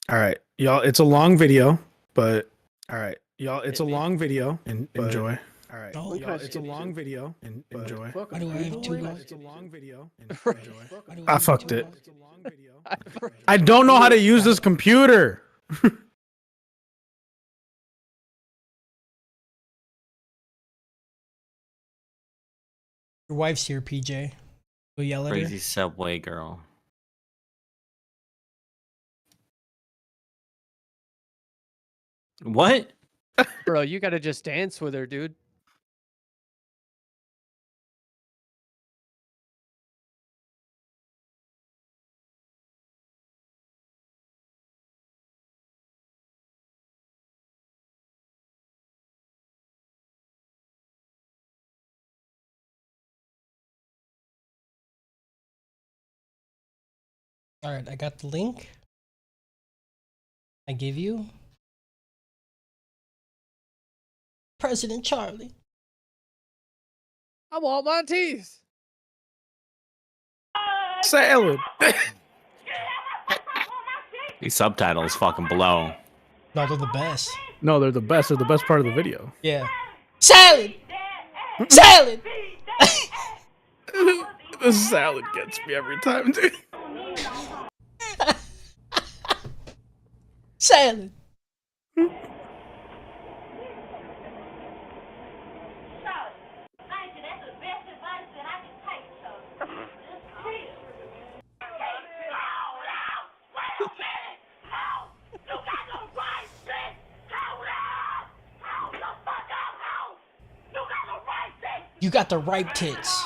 All right, y'all. It's a long video, but all right, y'all. It's a long video. Enjoy. All right, Oh, y'all. It's a long video. Enjoy. why do I have two long? It's a long video. Right. Enjoy. Why do I have fucked two it. long? It's a long video. I don't know how to use this computer. Your wife's here, PJ. Go yell at Crazy her. subway girl. What? Bro, you gotta just dance with her, dude. All right, I got the link. I give you President Charlie. I want my teeth. Salad. These subtitles fucking blow. No, they're the best. No, they're the best. They're the best part of the video. Yeah. Salad. Salad. The salad gets me every time, dude. Salad. You got the ripe tits.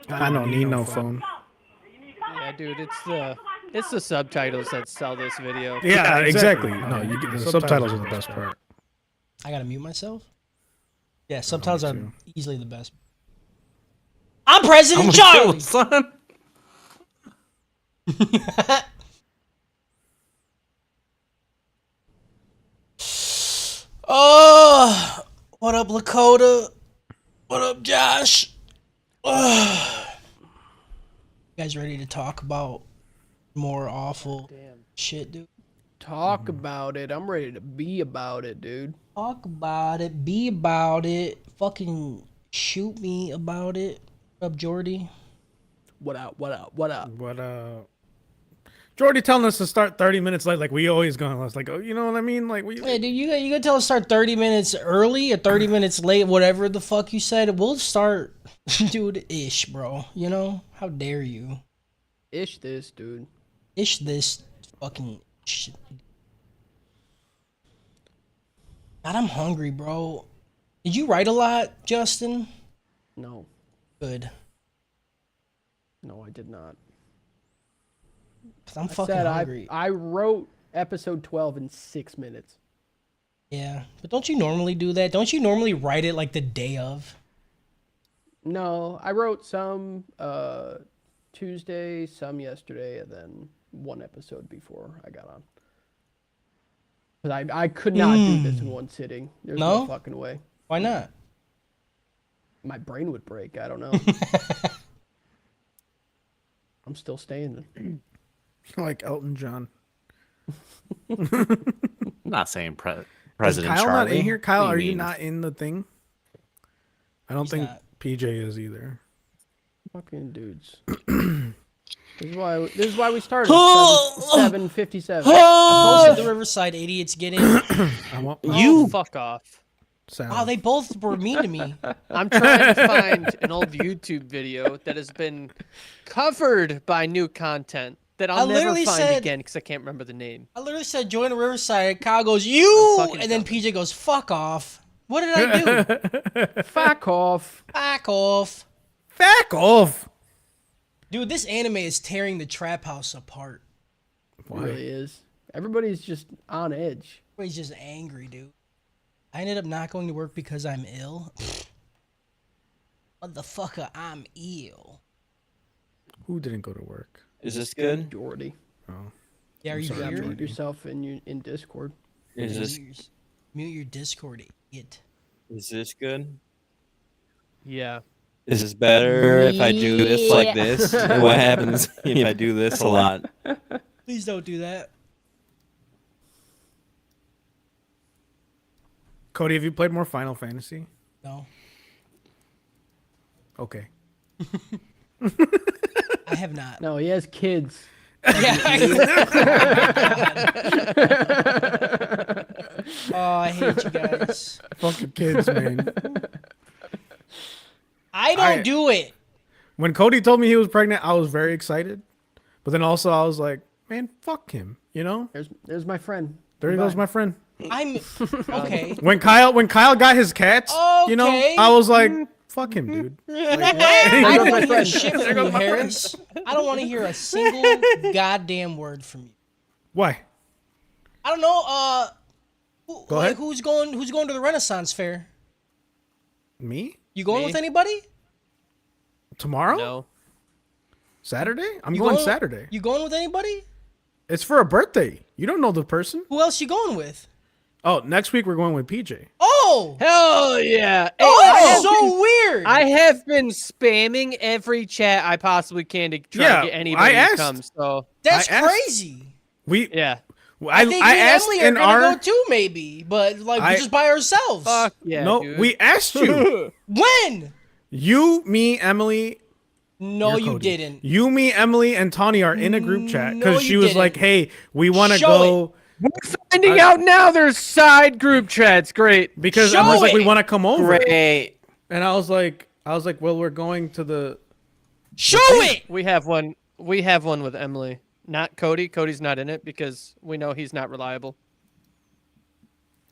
I don't need no phone. Yeah, dude, it's the subtitles that sell this video. Yeah, exactly. No, you get the subtitles are the best part. I gotta mute myself. Yeah, subtitles are too. easily the best. I'm President Charlie. Son. Oh, what up, Lakota? What up, Josh? You guys ready to talk about more awful shit, dude? Talk about it. I'm ready to be about it, dude. Talk about it, be about it, fucking shoot me about it. What up, Jordy? What up? What up? What up? What Jordy telling us to start 30 minutes late, like we always going. It's like, oh, you know what I mean? Like we. Hey, dude, you gonna tell us start 30 minutes early or 30 minutes late, whatever the fuck you said. We'll start, dude, ish, bro. You know? How dare you? Ish this, dude. Ish this fucking shit. God, I'm hungry, bro. Did you write a lot, Justin? No. Good. No, I did not. 'Cause I'm I fucking said hungry. I wrote episode 12 in 6 minutes. Yeah, but don't you normally do that? Don't you normally write it like the day of? No, I wrote some Tuesday, some yesterday, and then one episode before I got on. Because I could not do this in one sitting. There's no No? fucking way. Why not? My brain would break. I don't know. I'm still staying. Like Elton John. I'm not saying Is President Kyle Charlie. not in here? Kyle, What are do you mean? not in the thing? I don't He's think not. PJ is either. Fucking dudes. This is why we started. 7:57. I posted the Riverside idiots get in. I want You fuck off. salad. Wow, they both were mean to me. I'm trying to find an old YouTube video that has been covered by new content that I'll I never literally find said- again because I can't remember the name. I literally said join the Riverside. Kyle goes, you! fucking And then dumb. PJ goes, fuck off. What did I do? Fuck off. Fuck off. Back off. Dude, this anime is tearing the trap house apart. It really is. Everybody's just on edge. Everybody's just angry, dude. I ended up not going to work because I'm ill. Motherfucker, I'm ill. Who didn't go to work? Is this good? Jordy. Oh, Yeah, are you sorry, here? Jordy. Mute yourself in Discord. Is this? Mute your Discord, idiot. Is this good? Yeah. Is this better if I do this like this? What happens if I do this a lot? Please don't do that. Cody, have you played more Final Fantasy? No. Okay. I have not. No, he has kids. Oh, I hate you guys. Fucking kids, man. I don't do it. When Cody told me he was pregnant, I was very excited. But then also I was like, man, fuck him. You know? There's my friend. There goes my friend. I'm okay. When Kyle got his cats, you know, Okay. I was like, fuck him, dude. Like, I don't want to hear shit from you, Harris. I don't want to hear a single goddamn word from you. why? I don't know. Go ahead. Who's going to the Renaissance Fair? Me? You going Me? with anybody? Tomorrow? No. Saturday? I'm You going going- Saturday. You going with anybody? It's for a birthday. You don't know the person. Who else you going with? Oh, next week we're going with PJ. Oh, Hell yeah. Hey, oh, I that's have so been- weird. I have been spamming every chat I possibly can to try Yeah, to get anybody I to asked. come. So That's I asked- crazy. We yeah. I think I me and asked Emily are in gonna our go too, maybe, but like I- just by ourselves. Fuck yeah. no, dude. we asked you. When? You, me, Emily. No, you're you Cody. didn't. You, me, Emily, and Tawny are in a group chat No, because you she was didn't. like, "Hey, we want to Show go." We're finding out now there's side group chats. Great. Because Show Emily's like, we it. want to come over, Great. and I was like, well, we're going to the. Show it. We have one. We have one with Emily. Not Cody. Cody's not in it because we know he's not reliable.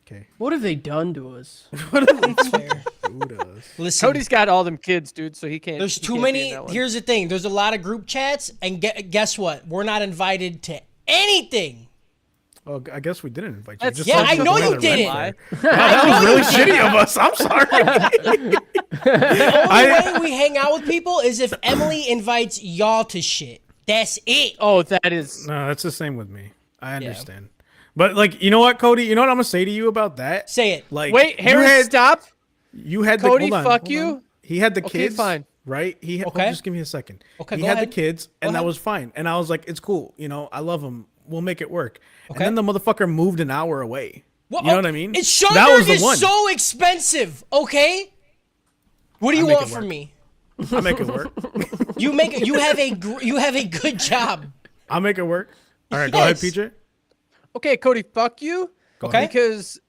Okay. What have they done to us? It's fair. Who does? Listen, Cody's got all them kids, dude, so he can't. there's he too can't be in many. that one. Here's the thing. There's a lot of group chats, and guess what? We're not invited to anything. Oh, I guess we didn't invite you. That's Just Yeah, said I you know were you going to didn't. Red Fair. That was really shitty of us. I'm sorry. The only way we hang out with people is if Emily invites y'all to shit. That's it. Oh, that is. No, that's the same with me. I understand. But like, you know what, Cody? You know what I'm gonna say to you about that? Say it. Like, Wait, Harris, you had, stop. You had Cody, the, hold fuck on. you. He had the Okay, kids, fine. right? He had, Okay. just give me a second. Okay, he go had ahead. the kids, and that ahead. was fine. And I was like, it's cool. You know, I love him. We'll make it work. Okay. And then the motherfucker moved an hour away. Well, you know what I mean? It's That was the is one. so expensive. Okay. What do you make want it from work. me? I'll make it work. You have a good job. I'll make it work. All right, go ahead, Yes. PJ. Okay, Cody, fuck you. Okay. Because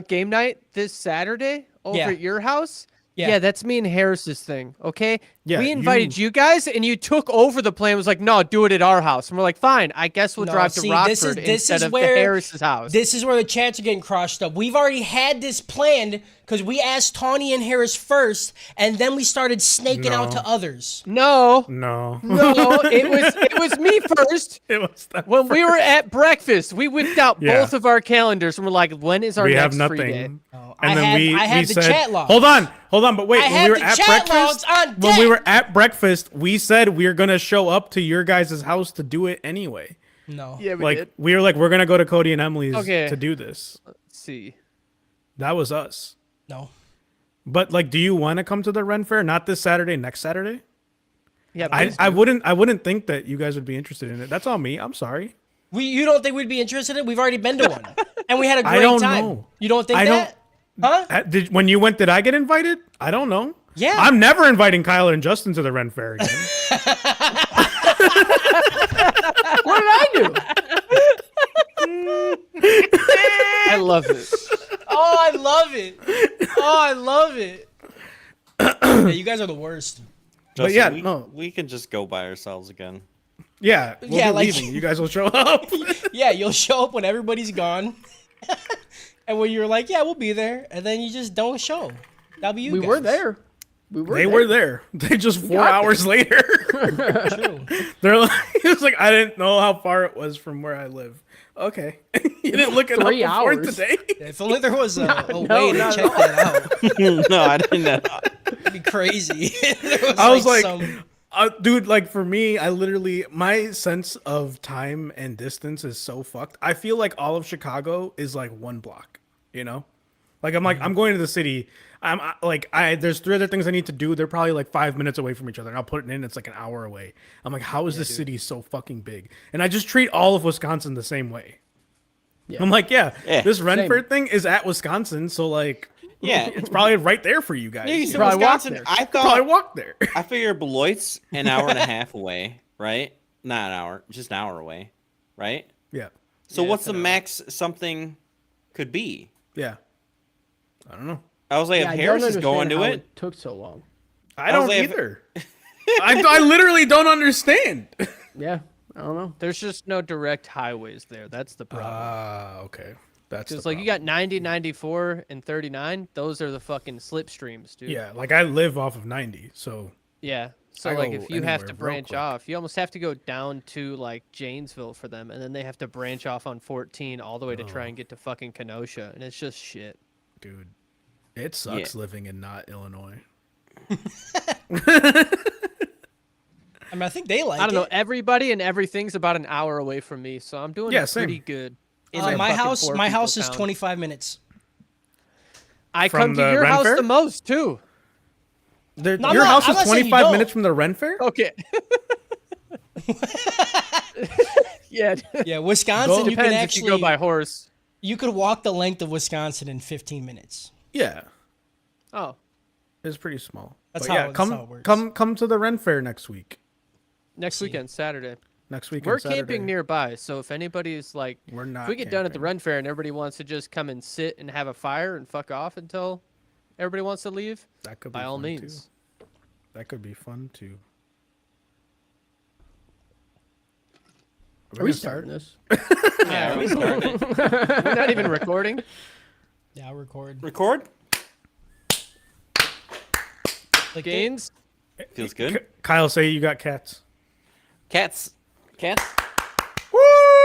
game night this Saturday over Yeah. at your house. Yeah. Yeah, that's me and Harris's thing. Okay. Yeah, we invited you guys, and you took over the plan. Was like, no, do it at our house. And we're like, fine. I guess we'll No, drive see, to Rockford this instead is of where to Harris's house. This is where the chats are getting crushed up. We've already had this planned because we asked Tawny and Harris first, and then we started snaking out No. to others. No, No. no, it was me first. It was that When we were at breakfast, we whipped out Yeah. both of our calendars, and we're like, when is our we next have free day? nothing. I And then had- I had we the said, chat logs. hold on, but wait. I When had we were the at chat breakfast, logs on when we deck. were at breakfast, we said we are gonna show up to your guys' house to do it anyway. No. Yeah, we Like did. we were like, we're gonna go to Cody and Emily's Okay. to do this. Let's see. That was us. No. But like, do you want to come to the Ren Fair? Not this Saturday, next Saturday. Yeah, I, please I do. wouldn't think that you guys would be interested in it. That's on me. I'm sorry. You don't think we'd be interested in it? We've already been to one. And we had a I great don't time. know. You don't think I don't- that? Huh? When you went, did I get invited? I don't know. Yeah. I'm never inviting Kyler and Justin to the Ren Fair again. What did I do? I love it. Oh, I love it. Oh, I love it. Yeah, you guys are the worst. But yeah, we, no. we can just go by ourselves again. Yeah, we'll Yeah, be like- leaving. You guys will show up. Yeah, you'll show up when everybody's gone. And when you're like, yeah, we'll be there. And then you just don't show. That'll be you We guys. were there. We were. They there. were there. They just 4 got hours later. True. They're like, it's like I didn't know how far it was from where I live. Okay, you didn't look it up 3 before hours. today. If only there was a way to not check that out. No, I didn't know. It'd be crazy. There I was like, some- dude, like for me, I literally my sense of time and distance is so fucked. I feel like all of Chicago is like one block. you know? Like I'm going to the city. There's 3 other things I need to do. They're probably like 5 minutes away from each other, and I'll put it in. It's like an hour away. I'm like, how is this city so fucking big? And I just treat all of Wisconsin the same way. Yeah. I'm like, this Renfrew Same. thing is at Wisconsin, so like, Yeah. it's probably right there for you guys. Yeah, you You said probably walk Wisconsin. there. I probably thought walk there. I figured Beloit's an hour and a half away, right? Not an hour, just an hour away, right? Yeah, So Yeah, what's it's the an hour. max something could be? yeah. I don't know. I was like, Yeah, if I Harris don't is going understand to how it, took so long. I I was don't like, if- either. I literally don't understand. Yeah, I don't know. There's just no direct highways there. That's the problem. Okay. That's Because the like you problem. got 90, 94, and 39. Those are the fucking slipstreams, dude. Yeah, like I live off of 90, so Yeah. So I like go if you have anywhere to real branch quick. off, you almost have to go down to like Janesville for them, and then they have to branch off on 14 all the way to try and get to fucking Kenosha, and it's just shit. dude, it sucks living in not Illinois. I mean, I think they like I don't know. it. Everybody and everything's about an hour away from me, so I'm doing Yeah, pretty same. good. in My the fucking house, poor my people house is town. 25 minutes. I From come to the your house Renfair? the most too. Your I'm house not is saying you 25 don't. minutes from the Ren Fair? Okay. Yeah. Yeah, Wisconsin. You can Depends if actually you go by horse. you could walk the length of Wisconsin in 15 minutes. Yeah, Oh, it's pretty small. That's But how- yeah, that's come how it works. come to the Ren Fair next week. next weekend, Saturday. Next week. We're camping nearby, so if anybody's like, We're not. if we get done at the camping. Ren Fair and everybody wants to just come and sit and have a fire and fuck off until everybody wants to leave, That could be by all fun, means. Too. That could be fun too. Are we starting this? yeah, we started. We're not even recording. Yeah, I'll record. Record? Like Gains. Feels good. Kyle, say you got cats. Cats. Cats.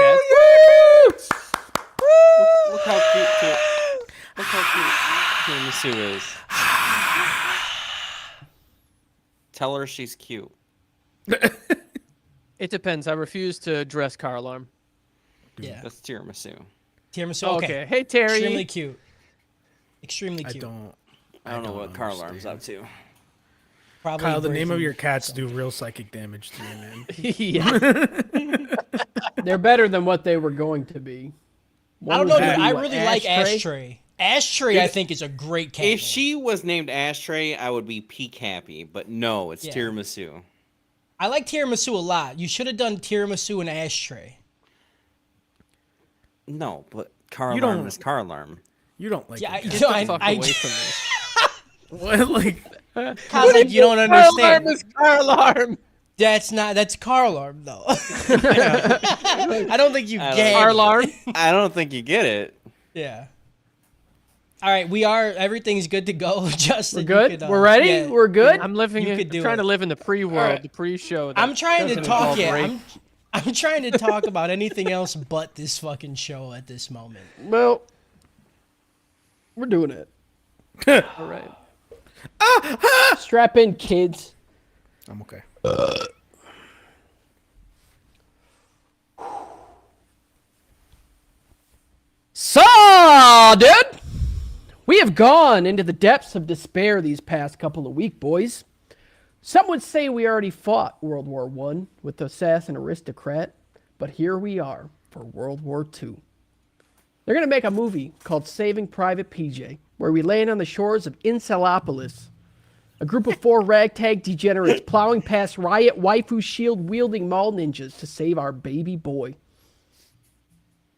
Cats. Look how cute. Look how cute Tiramisu is. Tell her she's cute. It depends. I refuse to dress car alarm. Yeah, That's tiramisu. tiramisu. Okay. Okay. Hey Terry. Extremely cute. Extremely I cute. I don't know what car alarm's up to. Probably Kyle, the name of breaking your cats something. do real psychic damage to you, man. Yeah. They're better than what they were going to be. I don't One know, was dude. gonna be I what, really like Ashtray. Ashtray, I think, is a great cat. If name. she was named Ashtray, I would be peak happy. But no, it's Yeah. tiramisu. I like tiramisu a lot. You should have done tiramisu and Ashtray. No, but car You alarm don't- is car alarm. You don't like Yeah, your I, cats. no, I, Fuck I, away from me. What, like, Kyle's like, you don't Car understand. alarm is car alarm. That's car alarm though. I don't think you I don't get Car it. alarm. I don't think you get it. Yeah. All right, everything's good to go. Justin, We're you good? could, We're ready? yeah. We're good? I'm living You in, could do trying it. to live in the pre-world, Alright. the pre-show. that I'm trying to doesn't talk. involve Yeah, rape. I'm trying to talk about anything else but this fucking show at this moment. Well, we're doing it. All right. Strap in, kids. I'm okay. So, dude, we have gone into the depths of despair these past couple of weeks, boys. Some would say we already fought World War I with the assassin aristocrat, but here we are for World War II. They're going to make a movie called Saving Private PJ, where we land on the shores of Incelopolis, a group of 4 ragtag degenerates plowing past riot waifu shield-wielding mall ninjas to save our baby boy.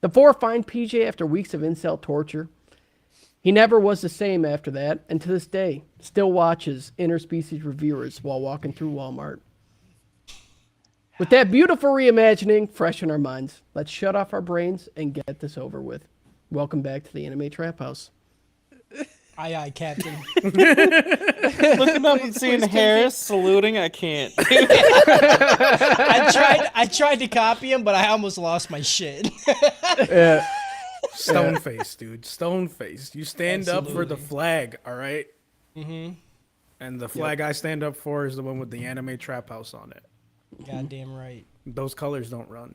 The 4 find PJ after weeks of incel torture. He never was the same after that, and to this day, still watches interspecies reviewers while walking through Walmart. With that beautiful reimagining fresh in our minds, let's shut off our brains and get this over with. Welcome back to the Anime Trap House. Aye, aye, Captain. Looking up and seeing Harris saluting, I can't. I tried to copy him, but I almost lost my shit. Stone face, dude. Stone face. You stand up for the Absolutely. flag, all right? Mm-hmm. And the flag I stand up for is the one with the Anime Trap House on it. Goddamn right. Those colors don't run.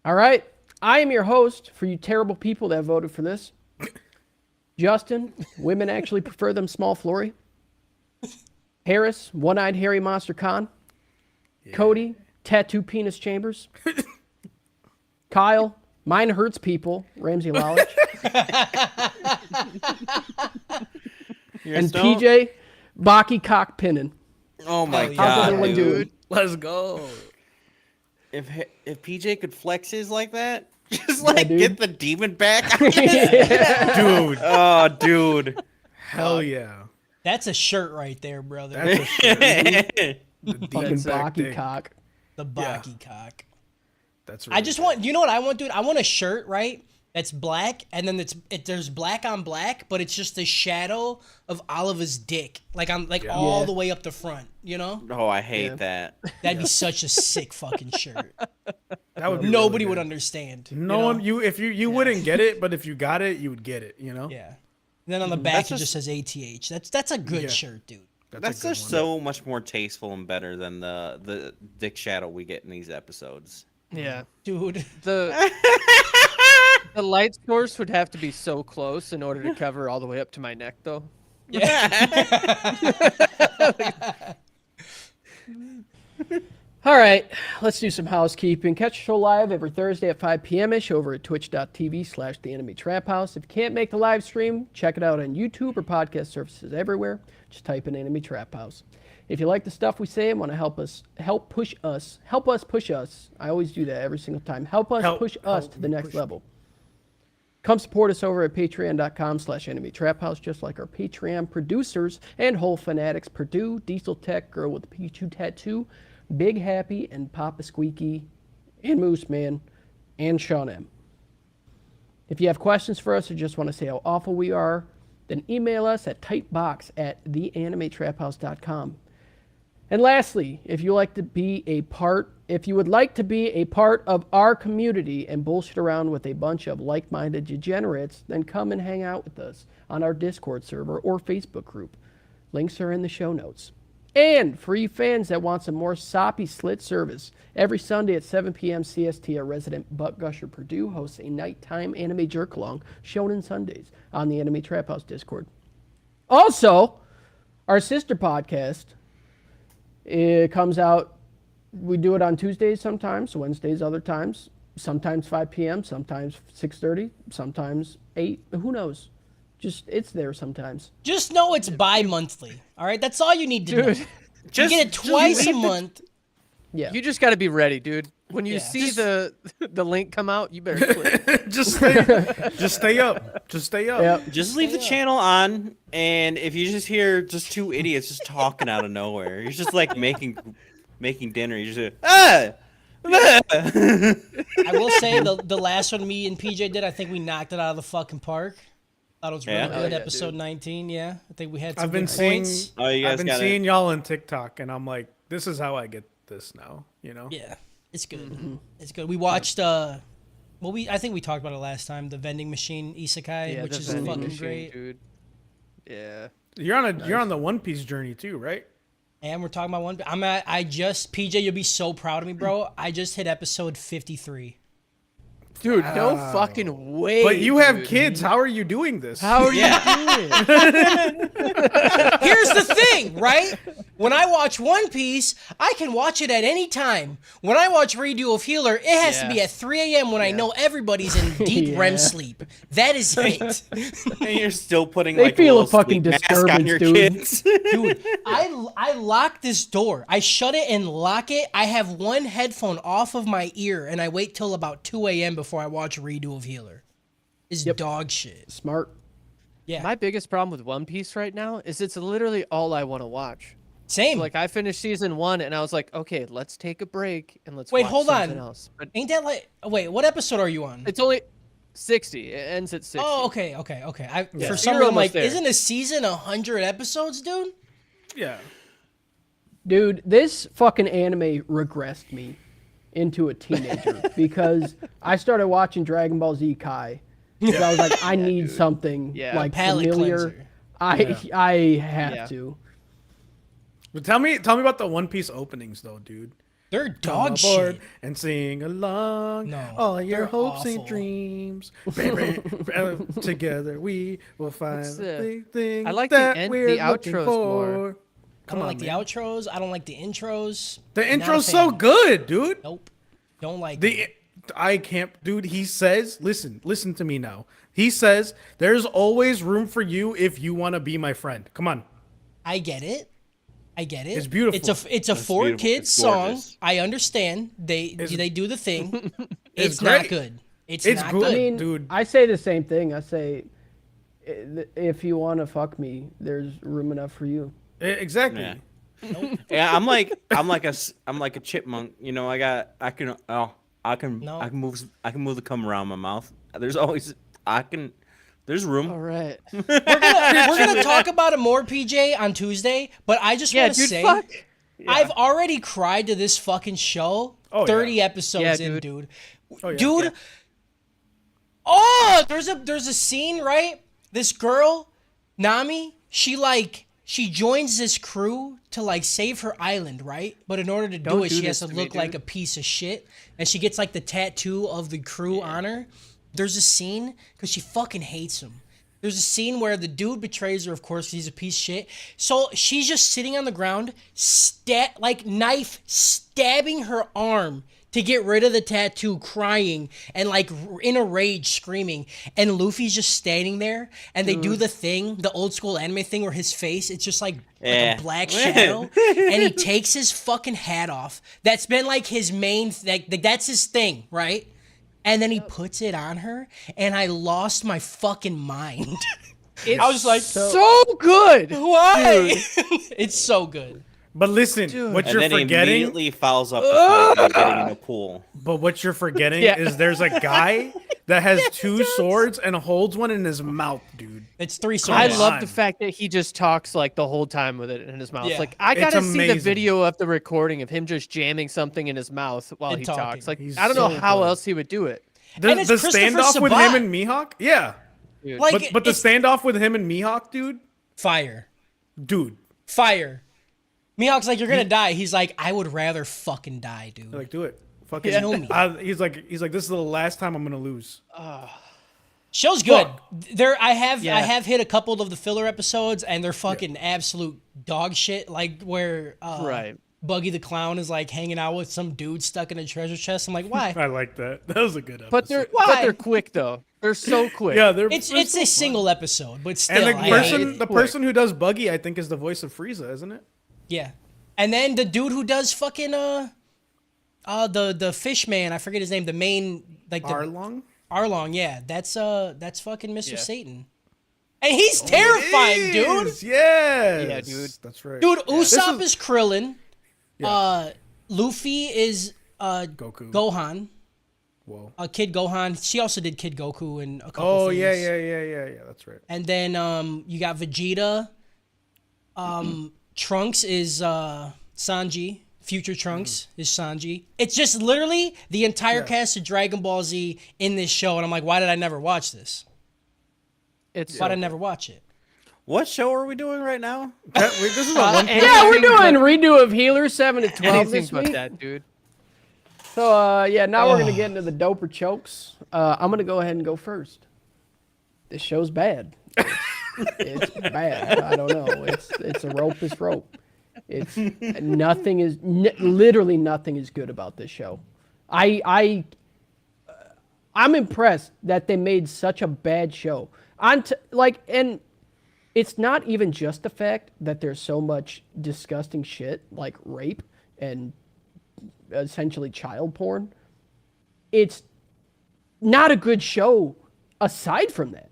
All right, I am your host for you terrible people that voted for this. Justin, women actually prefer them small Flory. Harris, one-eyed hairy monster Khan. Yeah. Cody, tattoo penis Chambers. Kyle, mine hurts people, Ramsey Lawrence. And PJ, Baki cock pinning. Oh my Hell god, everyone dude. Let's go. If PJ could flex his like that, just like dude. get the demon back. Dude. Oh, dude. Hell yeah. That's a shirt right there, brother. That's a shit. The Fucking demon back Baki dick. cock. The Baki cock. That's I just want, you know what I want, dude? I want a shirt, right? That's black, and then there's black on black, but it's just a shadow of Oliver's dick, like on all the way up the front. You know? Oh, I hate that. That'd be such a sick fucking shirt. that would be Nobody really would good. understand. No one, if you wouldn't get it, but if you got it, you would get it. You know? Yeah. And then on the back That's it just says ATH. That's a good shirt, dude. That's a good just one. so much more tasteful and better than the dick shadow we get in these episodes. Yeah. Dude. The light source would have to be so close in order to cover all the way up to my neck, though. All right, let's do some housekeeping. Catch the show live every Thursday at 5 p.m.-ish over at twitch.tv/The Enemy Trap House. If you can't make the live stream, check it out on YouTube or podcast services everywhere. Just type in Enemy Trap House. If you like the stuff we say and want to help us push us. I always do that every single time. Help us push us to the next level. Come support us over at patreon.com/Enemy Trap House, just like our Patreon producers and whole fanatics, Purdue, Diesel Tech, Girl with the Pikachu Tattoo, Big Happy, and Papa Squeaky, and Moose Man, and Sean M. If you have questions for us or just want to say how awful we are, then email us at tightbox@theanimetraphouse.com. And lastly, if you would like to be a part of our community and bullshit around with a bunch of like-minded degenerates, then come and hang out with us on our Discord server or Facebook group. Links are in the show notes. And for you fans that want some more soppy slit service, every Sunday at 7 p.m. CST, our resident butt gusher Purdue hosts a nighttime anime jerk-along, Shonen Sundays, on the Enemy Trap House Discord. Also, our sister podcast, it comes out, we do it on Tuesdays sometimes, Wednesdays other times, sometimes 5 p.m., sometimes 6:30, sometimes 8, who knows? Just, it's there sometimes. Just know it's bi-monthly, all right? That's all you need to know. You get it twice a month. Yeah. You just got to be ready, dude. When you see the link come out, you better click. just stay up. Just stay up. Yep. Just leave the channel on, and if you just hear just two idiots just talking out of nowhere, you're just like making dinner. You just I will say the last one me and PJ did, I think we knocked it out of the fucking park. Thought it was really Yeah? good. yeah, episode dude. 19, yeah. I think we had some I've been good seeing. points. Oh, you guys I've been got it. seeing y'all on TikTok, and I'm like, this is how I get this now. You know. Yeah, it's good. It's good. We watched I think we talked about it last time, the vending machine isekai, Yeah, which the is vending fucking machine, great. dude. Yeah. You're on the One Piece journey too, right? And we're talking about PJ, you'll be so proud of me, bro. I just hit episode 53. Dude, no fucking way. But you have dude. kids. How are you doing this? How are you doing? Here's the thing, right? When I watch One Piece, I can watch it at any time. When I watch Redo of Healer, it has to be at 3 a.m. when I know everybody's in deep REM sleep. That is it. And you're still putting They like feel a little fucking sleep mask on disturbance, your dude. kids. Dude, I lock this door. I shut it and lock it. I have one headphone off of my ear, and I wait till about 2 a.m. before I watch Redo of Healer. It's dog shit. Smart. Yeah. My biggest problem with One Piece right now is it's literally all I want to watch. Same. Like I finished season 1 and I was like, okay, let's take a break and let's Wait, watch hold something on. else. But Ain't that like... Wait, what episode are you on? it's only 60. It ends at 60. Oh, okay. For You're some reason, I'm like, almost there. isn't a season 100 episodes, dude? Yeah. Dude, this fucking anime regressed me into a teenager because I started watching Dragon Ball Z Kai. Because I was like, I need something Yeah. like Palate familiar. cleanser. I have Yeah. to. But tell me about the One Piece openings though, dude. They're Come dog aboard shit. and sing along. No, All your they're hopes awful. and dreams. Baby, together we will find What's the the- big thing I like that the we're looking outros for. more. I Come don't on, like the man. outros. I don't like the intros. The Not a intro's so fan. good, dude. Nope. Don't like The it. I can't, dude. He says, listen to me now. He says, "There's always room for you if you want to be my friend." Come on. I get it. I get it. It's beautiful. It's a for beautiful. kids It's song. gorgeous. I understand. They do the thing. It's It's not great. good. It's It's not good. good. I mean, Dude. I say the same thing. I say, if you want to fuck me, there's room enough for you. Exactly. Yeah. Yeah, I'm like a chipmunk. You know, I can move the cum around my mouth. There's always there's room. All right. We're gonna talk about it more, PJ, on Tuesday. But I just Yeah, want to dude. say, Fuck. I've already cried to this fucking show. Oh, 30 yeah. episodes Yeah, in, dude. dude. Oh, yeah. Dude. Yeah. Oh, there's a scene, right? This girl, Nami, she joins this crew to like save her island, right? But in order to do Don't it, do she has this to to me, look like a dude. piece of shit. And she gets like the tattoo of the crew on her. There's a scene because she fucking hates him. There's a scene where the dude betrays her, of course, 'cause he's a piece of shit. So she's just sitting on the ground, like knife stabbing her arm to get rid of the tattoo, crying and like in a rage, screaming. And Luffy's just standing there, and they do the thing, the old school anime thing, where his face, it's just like Yeah. a black shadow, and he takes his fucking hat off. That's been like his main, that's his thing, right? And then he puts it on her, and I lost my fucking mind. I was like, So good. why? It's so good. But listen, what And you're then he forgetting, immediately follows up the fight by getting in a pool. but what you're forgetting Yeah. is there's a guy that has two swords and holds one in his mouth, dude. It's three swords. I Come love on. the fact that he just talks like the whole time with it in his mouth. Yeah. Like I It's gotta see the amazing. video of the recording of him just jamming something in his mouth while And he talking. talks. Like He's I don't know so how good. else he would do it. The, And it's the Christopher standoff with Sabat. him and Mihawk, yeah. Dude. Like, But the it's standoff with him and Mihawk, dude, fire. dude, Fire. Mihawk's like, you're gonna die. He's like, I would rather fucking die, dude. like do it. Fucking Kill me. He's like, this is the last time I'm gonna lose. Show's good. Fuck. I have Yeah. hit a couple of the filler episodes, and they're fucking absolute dog shit. Like where Right. Buggy the Clown is like hanging out with some dude stuck in a treasure chest. I'm like, why? I like that. That was a good episode. But they're Why? quick though. They're so quick. yeah, they're It's they're it's so a fun. single episode, but still, And I hate it. the person who does Buggy, I think, is the voice of Frieza, isn't it? Yeah. And then the dude who does fucking the fish man, I forget his name, the main like the Arlong. Arlong, yeah. That's fucking Mr. Satan. And he's terrifying, dude. Yes. Yeah, dude. That's right. Dude, This Usopp is Krillin. Yeah. Luffy is Goku. Gohan. Whoa. Kid Gohan. She also did Kid Goku and a couple Oh things. yeah. That's right. And then you got Vegeta. Trunks is Sanji. Future Trunks is Sanji. It's just literally the entire cast of Dragon Ball Z in this show, and I'm like, why did I never watch this? It's Why did I never watch it? What show are we doing right now? This is a one. Yeah, we're anything doing but- redo of Healer 7 to 12 anything this but week. that, dude. So yeah, now we're gonna get into the doper chokes. I'm gonna go ahead and go first. This show's bad. It's bad. I don't know. It's a rope is rope. It's nothing is literally nothing is good about this show. I'm impressed that they made such a bad show. And it's not even just the fact that there's so much disgusting shit like rape and essentially child porn. It's not a good show aside from that.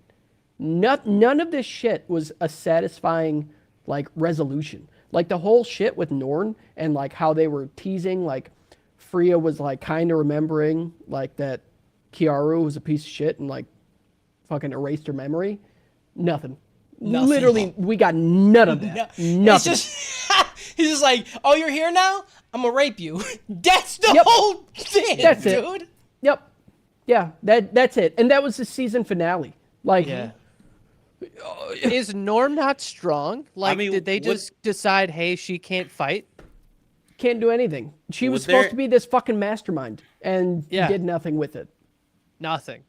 None of this shit was a satisfying like resolution. Like the whole shit with Norn and like how they were teasing, like Freya was like kind of remembering like that Kiaru was a piece of shit and like fucking erased her memory. Nothing. Literally, we got none of that. Nothing. It's just he's just like, oh, you're here now? I'm gonna rape you. That's the Yep. whole thing, That's it. dude. Yep. Yeah, that's it. And that was the season finale. Like, Yeah. Is Norm not strong? Like, mean, did they what- just decide, hey, she can't fight? can't do anything. She was Was supposed there- to be this fucking mastermind, and Yeah. did nothing with it. Nothing.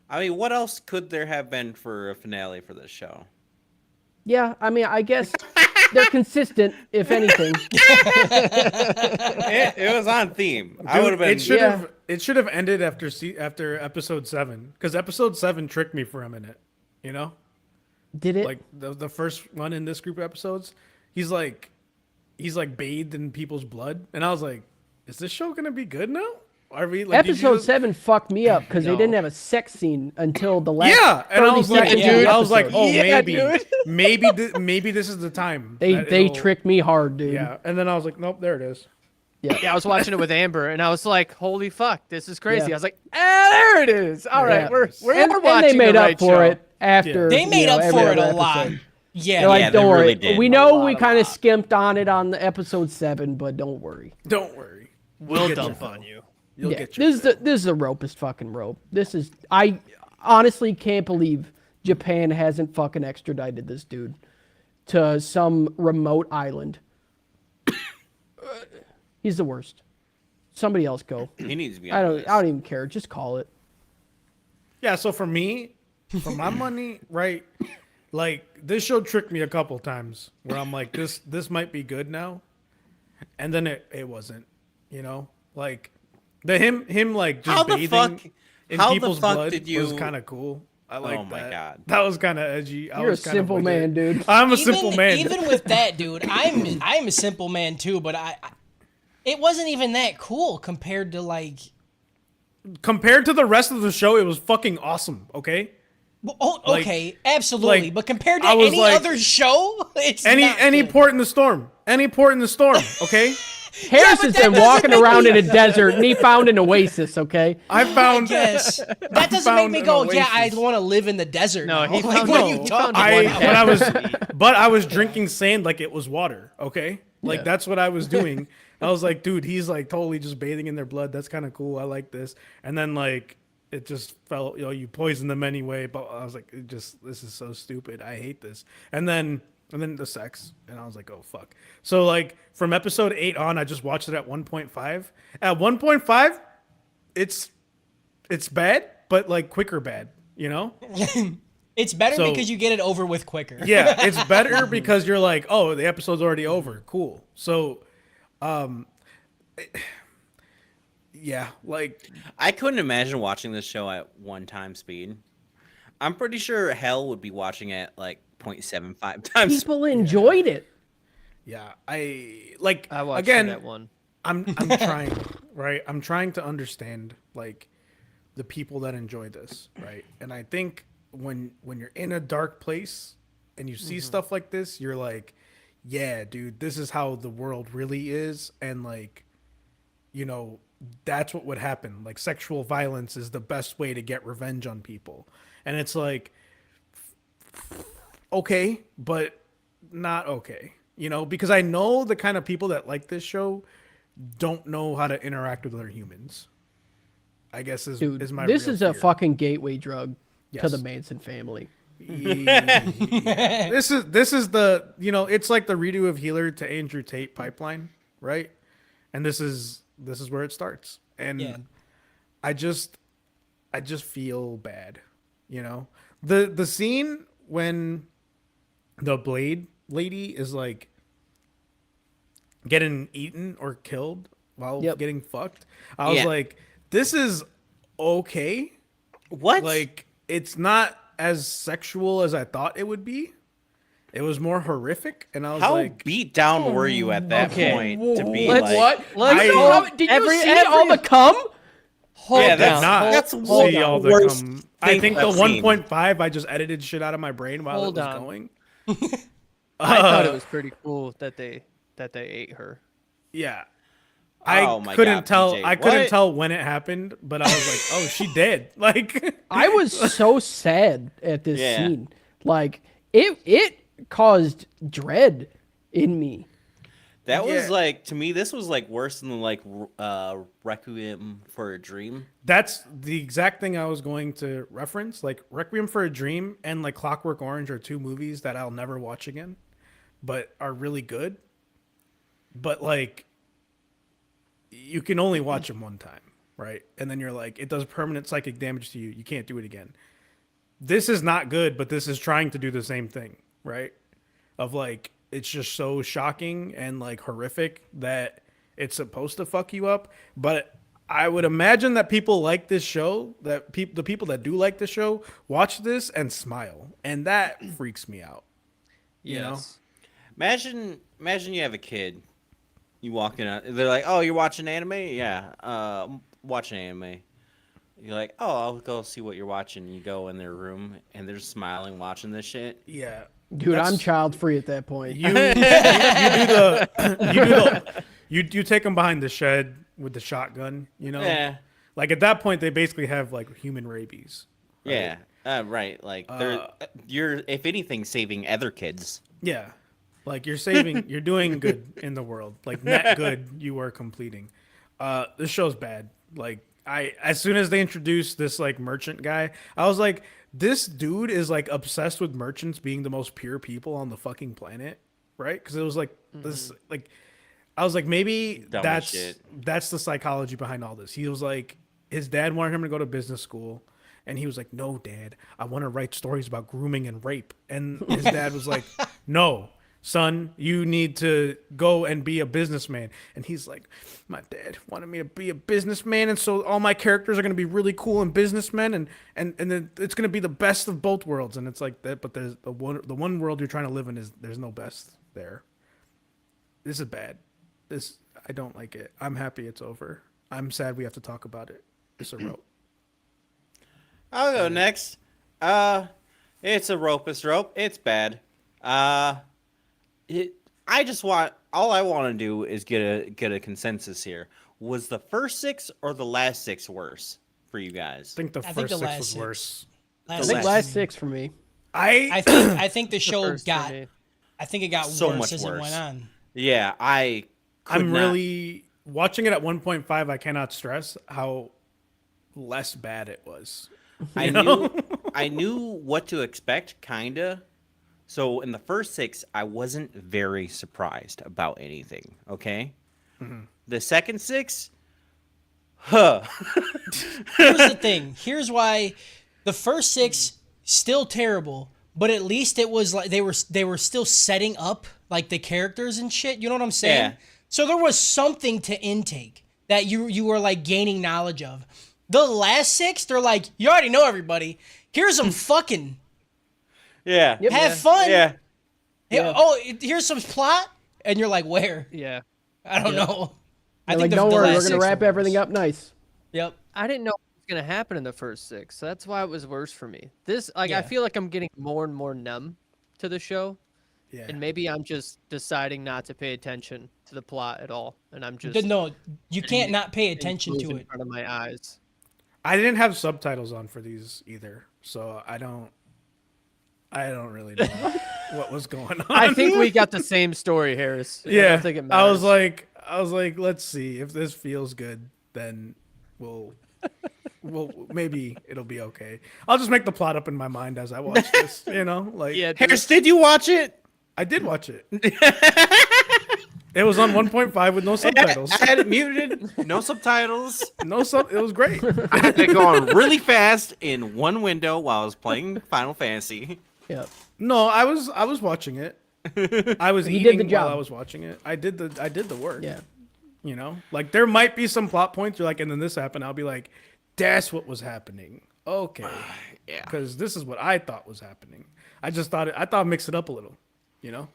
I mean, what else could there have been for a finale for this show? Yeah, I mean, I guess they're consistent, if anything. It was on theme. I Dude, would have been. It should have ended after episode 7, because episode 7 tricked me for a minute. You know, Did it? like the first one in this group of episodes, he's like bathed in people's blood, and I was like, is this show gonna be good now? Are we like did you Episode just- 7 fucked me up because they No. didn't have a sex scene until the last. Yeah, and I 30 was like, seconds of the I was like, episode. oh, Yeah, maybe, dude. maybe this is the time. They that they it'll- tricked me hard, dude. Yeah, and then I was like, nope, there it is. Yeah, I was watching it with Amber, and I was like, "Holy fuck, this is crazy!" Yeah. I was like, "Ah, there it is. All right, Yeah. we're And watching they made the up right for show." it after. They made up every for it other a lot. episode. Yeah. They're like, Yeah, they don't worry. really did. We A know we kind of skimped on it on the episode 7, but don't worry. Don't worry, We'll get dump your on fill. you. You'll Yeah, get your this is the ropest fucking rope. This is I honestly can't believe Japan hasn't fucking extradited this dude to some remote island. He's the worst. Somebody else go. He needs to be. I On don't this. I don't even care. Just call it. Yeah, so for me, for my money, right, like this show tricked me a couple times where I'm like, this might be good now, and then it wasn't, you know, like him like just How the bathing fuck- in how the people's fuck blood did was you- kind of cool. I like Oh my that. God. That was kind of edgy. I You're a was kinda simple with man, it. dude. I'm a simple man. Even with that, dude, I'm a simple man too, but it wasn't even that cool compared to like. Compared to the rest of the show, it was fucking awesome. Okay. Well, oh, Like- okay, absolutely. like, but compared to I was any like- other show, it's Any not good. port in the storm. Any port in the storm. Okay. Harris but has that been doesn't walking make around me- in a desert and he found an oasis, okay? I found. Yes, that doesn't make found me an go. Yeah, I oasis. want to live in the desert. No, now." he like, found what no, are you he talking found about? one but I was drinking sand like it was water. Okay, like Yeah. that's what I was doing. I was like, dude, he's like totally just bathing in their blood. That's kind of cool. I like this. And then like it just felt, you poisoned them anyway. But I was like, this is so stupid. I hate this. And then the sex, and I was like, oh fuck. So like from episode 8 on, I just watched it at 1.5. At 1.5, it's bad, but like quicker bad. You know. It's better So- because you get it over with quicker. Yeah, it's better because you're like, oh, the episode's already over. Cool. So, yeah, like, I couldn't imagine watching this show at 1 time speed. I'm pretty sure hell would be watching at like 0.75 times. People enjoyed it. yeah, I like I watched again. that one. I'm trying, right? I'm trying to understand like the people that enjoy this, right? And I think when you're in a dark place and you see stuff like this, you're like, yeah, dude, this is how the world really is, and like, that's what would happen. Like sexual violence is the best way to get revenge on people. And it's like, okay, but not okay, because I know the kind of people that like this show don't know how to interact with other humans. I guess is Dude, my this real is a fear. fucking gateway drug to the Yes. Manson family. This is the it's like the redo of Healer to Andrew Tate pipeline, right? And this is where it starts. And Yeah. I just feel bad, the scene when the Blade lady is like getting eaten or killed while Yep. getting fucked. I was Yeah. like, this is okay. What? Like, it's not as sexual as I thought it would be. It was more horrific, and I was How like, beat down were you at that Okay. point to be Let's- like? What? Let's You hold- know how- did you see all the cum? Hold Yeah, down. that's not That's see all the worst cum. I thing think the I've seen. 1.5, I just edited shit out of my brain while Hold it was on. going. I thought it was pretty cool that they ate her. Yeah. Oh I my couldn't God, tell. PJ, I couldn't what? tell when it happened, but I was like, "Oh, she dead!" Like, I was so sad at this Yeah. scene. Like it caused dread in me. That was Yeah. like, to me, this was like worse than like Requiem for a Dream. that's the exact thing I was going to reference. Like, Requiem for a Dream and like Clockwork Orange are two movies that I'll never watch again, but are really good. but like you can only watch them one time, right? And then you're like, it does permanent psychic damage to you. You can't do it again. This is not good, but this is trying to do the same thing, right? Of like, it's just so shocking and like horrific that it's supposed to fuck you up. But I would imagine that people like this show, that the people that do like the show watch this and smile, and that freaks me out. You know? Yes. Imagine you have a kid. You walk in, they're like, "Oh, you're watching anime? Yeah, I'm watching anime." You're like, "Oh, I'll go see what you're watching." You go in their room, and they're smiling, watching this shit. Yeah. Dude, I'm child free at that point. You do the you take them behind the shed with the shotgun, you know? Yeah, Like at that point they basically have like human rabies. yeah, right. Like you're, if anything, saving other kids. Yeah. Like you're doing good in the world. Like net good you are completing. This show's bad. Like as soon as they introduced this like merchant guy, I was like, this dude is like obsessed with merchants being the most pure people on the fucking planet, right? Because it was like this, like I was like, maybe Dumb as that's shit. that's the psychology behind all this. He was like, his dad wanted him to go to business school, and he was like, no, Dad, I want to write stories about grooming and rape. And his dad was like, no, son, you need to go and be a businessman. And he's like, my dad wanted me to be a businessman, and so all my characters are going to be really cool and businessmen, and then it's going to be the best of both worlds. And it's like that, but there's the one world you're trying to live in is there's no best there. This is bad. This, I don't like it. I'm happy it's over. I'm sad we have to talk about it. It's a rope. I'll go next. It's a rope. It's rope. It's bad. I just want, all I want to do is get a consensus here. Was the first 6 or the last 6 worse for you guys? I think the I first think the 6 last was 6. worse. I Last think six. last 6 for me. I think the show first for got. me. I think it got So worse much as it worse. went on. Yeah, I'm not- really watching it at 1.5. I cannot stress how less bad it was. I knew what to expect, kinda. So in the first 6, I wasn't very surprised about anything. Okay, the second 6, Here's the thing. Here's why the first 6 still terrible, but at least it was like they were still setting up like the characters and shit. You know what I'm saying? Yeah. So there was something to intake that you were like gaining knowledge of. The last 6, they're like, you already know everybody. Here's some fucking yeah, have fun. yeah. Hey, oh, here's some plot, and you're like, where? Yeah. I don't know. They're like, don't worry, we're last gonna 6 wrap were everything worse. up nice. Yep. I didn't know what was gonna happen in the first 6, so that's why it was worse for me. This, like, Yeah. I feel like I'm getting more and more numb to the show, Yeah. and maybe I'm just deciding not to pay attention to the plot at all, and I'm just No, you can't not pay attention to in it. front of my eyes. I didn't have subtitles on for these either, so I don't really know what was going on. I think we got the same story, Harris. I yeah. don't think it I was matters. like, let's see if this feels good, then we'll maybe it'll be okay. I'll just make the plot up in my mind as I watch this, you know? Like, Yeah, dude. Harris, did you watch it? I did watch it. It was on 1.5 with no subtitles. I had it muted, no subtitles. It was great. I had to go on really fast in one window while I was playing Final Fantasy. Yep. No, I was watching it. I was He did eating the while job. I was watching it. I did the work. Yeah. You know? Like there might be some plot points you're like, and then this happened. I'll be like, that's what was happening. Okay. Yeah. Because this is what I thought was happening. I thought I'd mix it up a little, you know?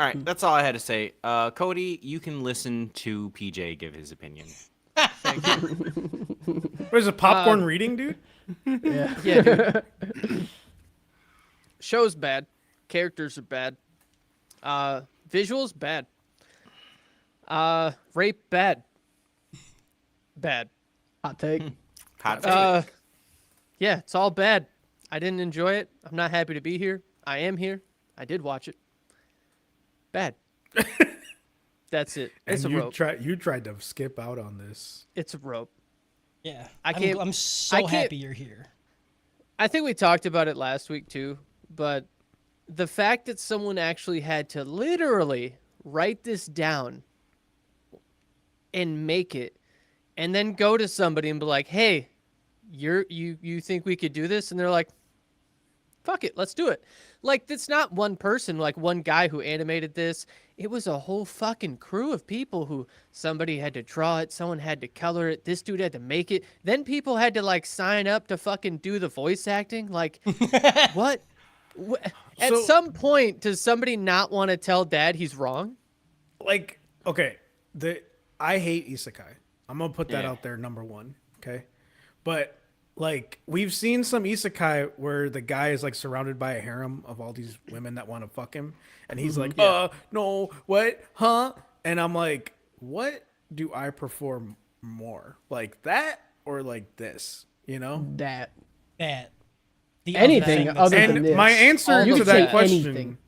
All right, that's all I had to say. Cody, you can listen to PJ give his opinion. What is it, popcorn reading, dude? Yeah. Yeah, dude. Show's bad. Characters are bad. Visuals bad. Rape bad. Bad. Hot take. Hot take. Yeah, it's all bad. I didn't enjoy it. I'm not happy to be here. I am here. I did watch it. Bad. That's it. It's And a rope. you tried to skip out on this. It's a rope. Yeah. I can't- I'm so I can't- happy you're here. I think we talked about it last week too, but the fact that someone actually had to literally write this down and make it, and then go to somebody and be like, hey, you think we could do this? And they're like, fuck it, let's do it. Like, it's not one person, like one guy who animated this. It was a whole fucking crew of people who somebody had to draw it, someone had to color it, this dude had to make it. Then people had to like sign up to fucking do the voice acting. Like, what? At So- some point, does somebody not want to tell dad he's wrong? Like, okay, I hate isekai. I'm gonna put that Yeah. out there, number one. Okay, but like we've seen some isekai where the guy is like surrounded by a harem of all these women that want to fuck him, and he's like, no, what, huh? And I'm like, what do I prefer more, like that or like this? You know? That That. The anything other other thing than And this. my answer You to could that say question, anything.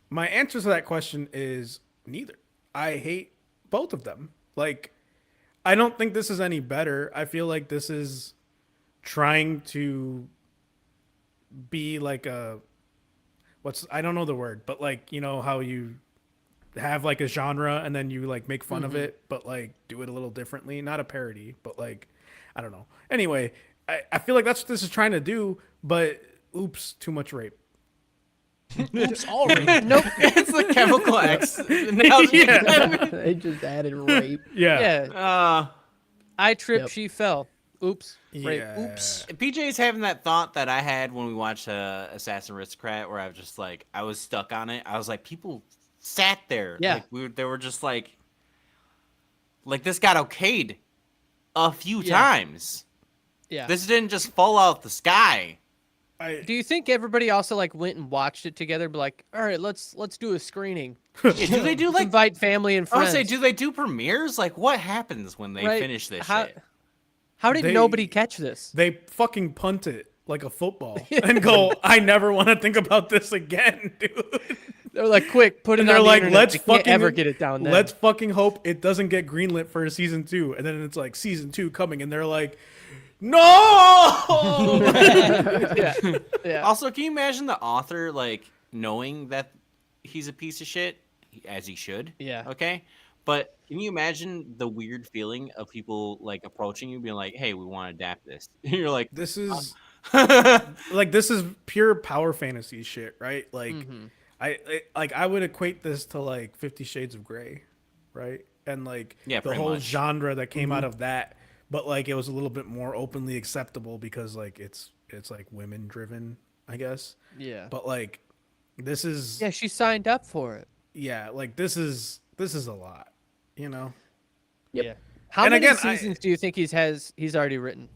my answer to that question is neither. I hate both of them. Like, I don't think this is any better. I feel like this is trying to be like I don't know the word, but like, you know how you have like a genre and then you like make fun of it, but like do it a little differently. Not a parody, but like, I don't know. Anyway, I feel like that's what this is trying to do, but oops, too much rape. Oops, all right. Nope. It's the chemical X analogy. Yeah. They just added rape. Yeah. Yeah. I tripped, Yep. she fell. Oops. Rape. Yeah. Oops. PJ's having that thought that I had when we watched Assassin Aristocrat, where I was just like, I was stuck on it. I was like, people sat there. Yeah. Like they were just like this got okayed a few Yeah. times. Yeah. This didn't just fall out the sky. Do you think everybody also like went and watched it together? Be like, all right, let's do a screening. Yeah, do they do Let's like? invite family and I would friends. say, do they do premieres? Like, what happens when they Right? finish this how, shit? How did They- nobody catch this? They fucking punt it like a football and go, I never want to think about this again, dude. They're like, quick, put it And on they're the like, internet. let's They can't fucking ever get it down there. Let's fucking hope it doesn't get greenlit for a season 2. And then it's like season 2 coming, and they're like, no. yeah. Yeah. Also, can you imagine the author like knowing that he's a piece of shit, as he should? Yeah. Okay. But can you imagine the weird feeling of people like approaching you, being like, "Hey, we want to adapt this." You're like, This is like this is pure power fantasy shit, right? Like I would equate this to like 50 Shades of Grey, right? And like Yeah, the pretty whole much. genre that came out of that, but like it was a little bit more openly acceptable because like it's like women driven, I guess. Yeah. But like this is Yeah, she signed up for it. yeah, like this is a lot, you know. Yep. Yeah. How And many again, seasons do you think he's already written?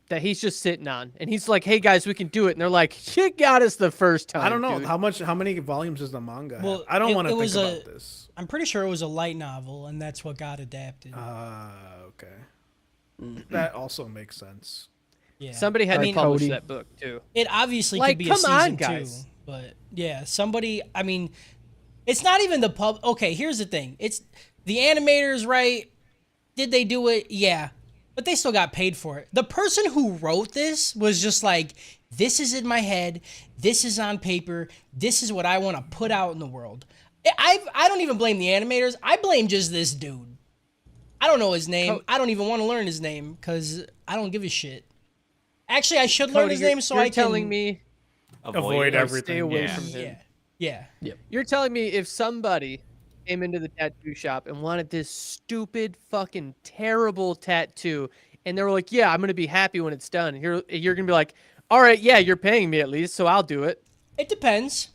That he's just sitting on, and he's like, "Hey guys, we can do it," and they're like, "You got us the first time." I don't know dude." how many volumes is the manga? have? Well, I don't it- want it to think was about a- this. I'm pretty sure it was a light novel, and that's what got adapted. Okay. That also makes sense. Yeah. Somebody had I to mean, publish Cody. that book too. It obviously Like, could be a come season on, 2, guys. but yeah, somebody. I mean, it's not even the pub. Okay, here's the thing: it's the animators, right? Did they do it? Yeah, but they still got paid for it. The person who wrote this was just like, "This is in my head. This is on paper. This is what I want to put out in the world." I don't even blame the animators. I blame just this dude. I don't know his name. I don't even want to learn his name because I don't give a shit. Actually, I should learn Cody, his you're- so you're I can. telling me Avoid it. everything. stay away Yeah. from him. Yeah. You're telling me if somebody came into the tattoo shop and wanted this stupid, fucking terrible tattoo, and they were like, "Yeah, I'm gonna be happy when it's done," you're gonna be like, "All right, yeah, you're paying me at least, so I'll do it." It depends.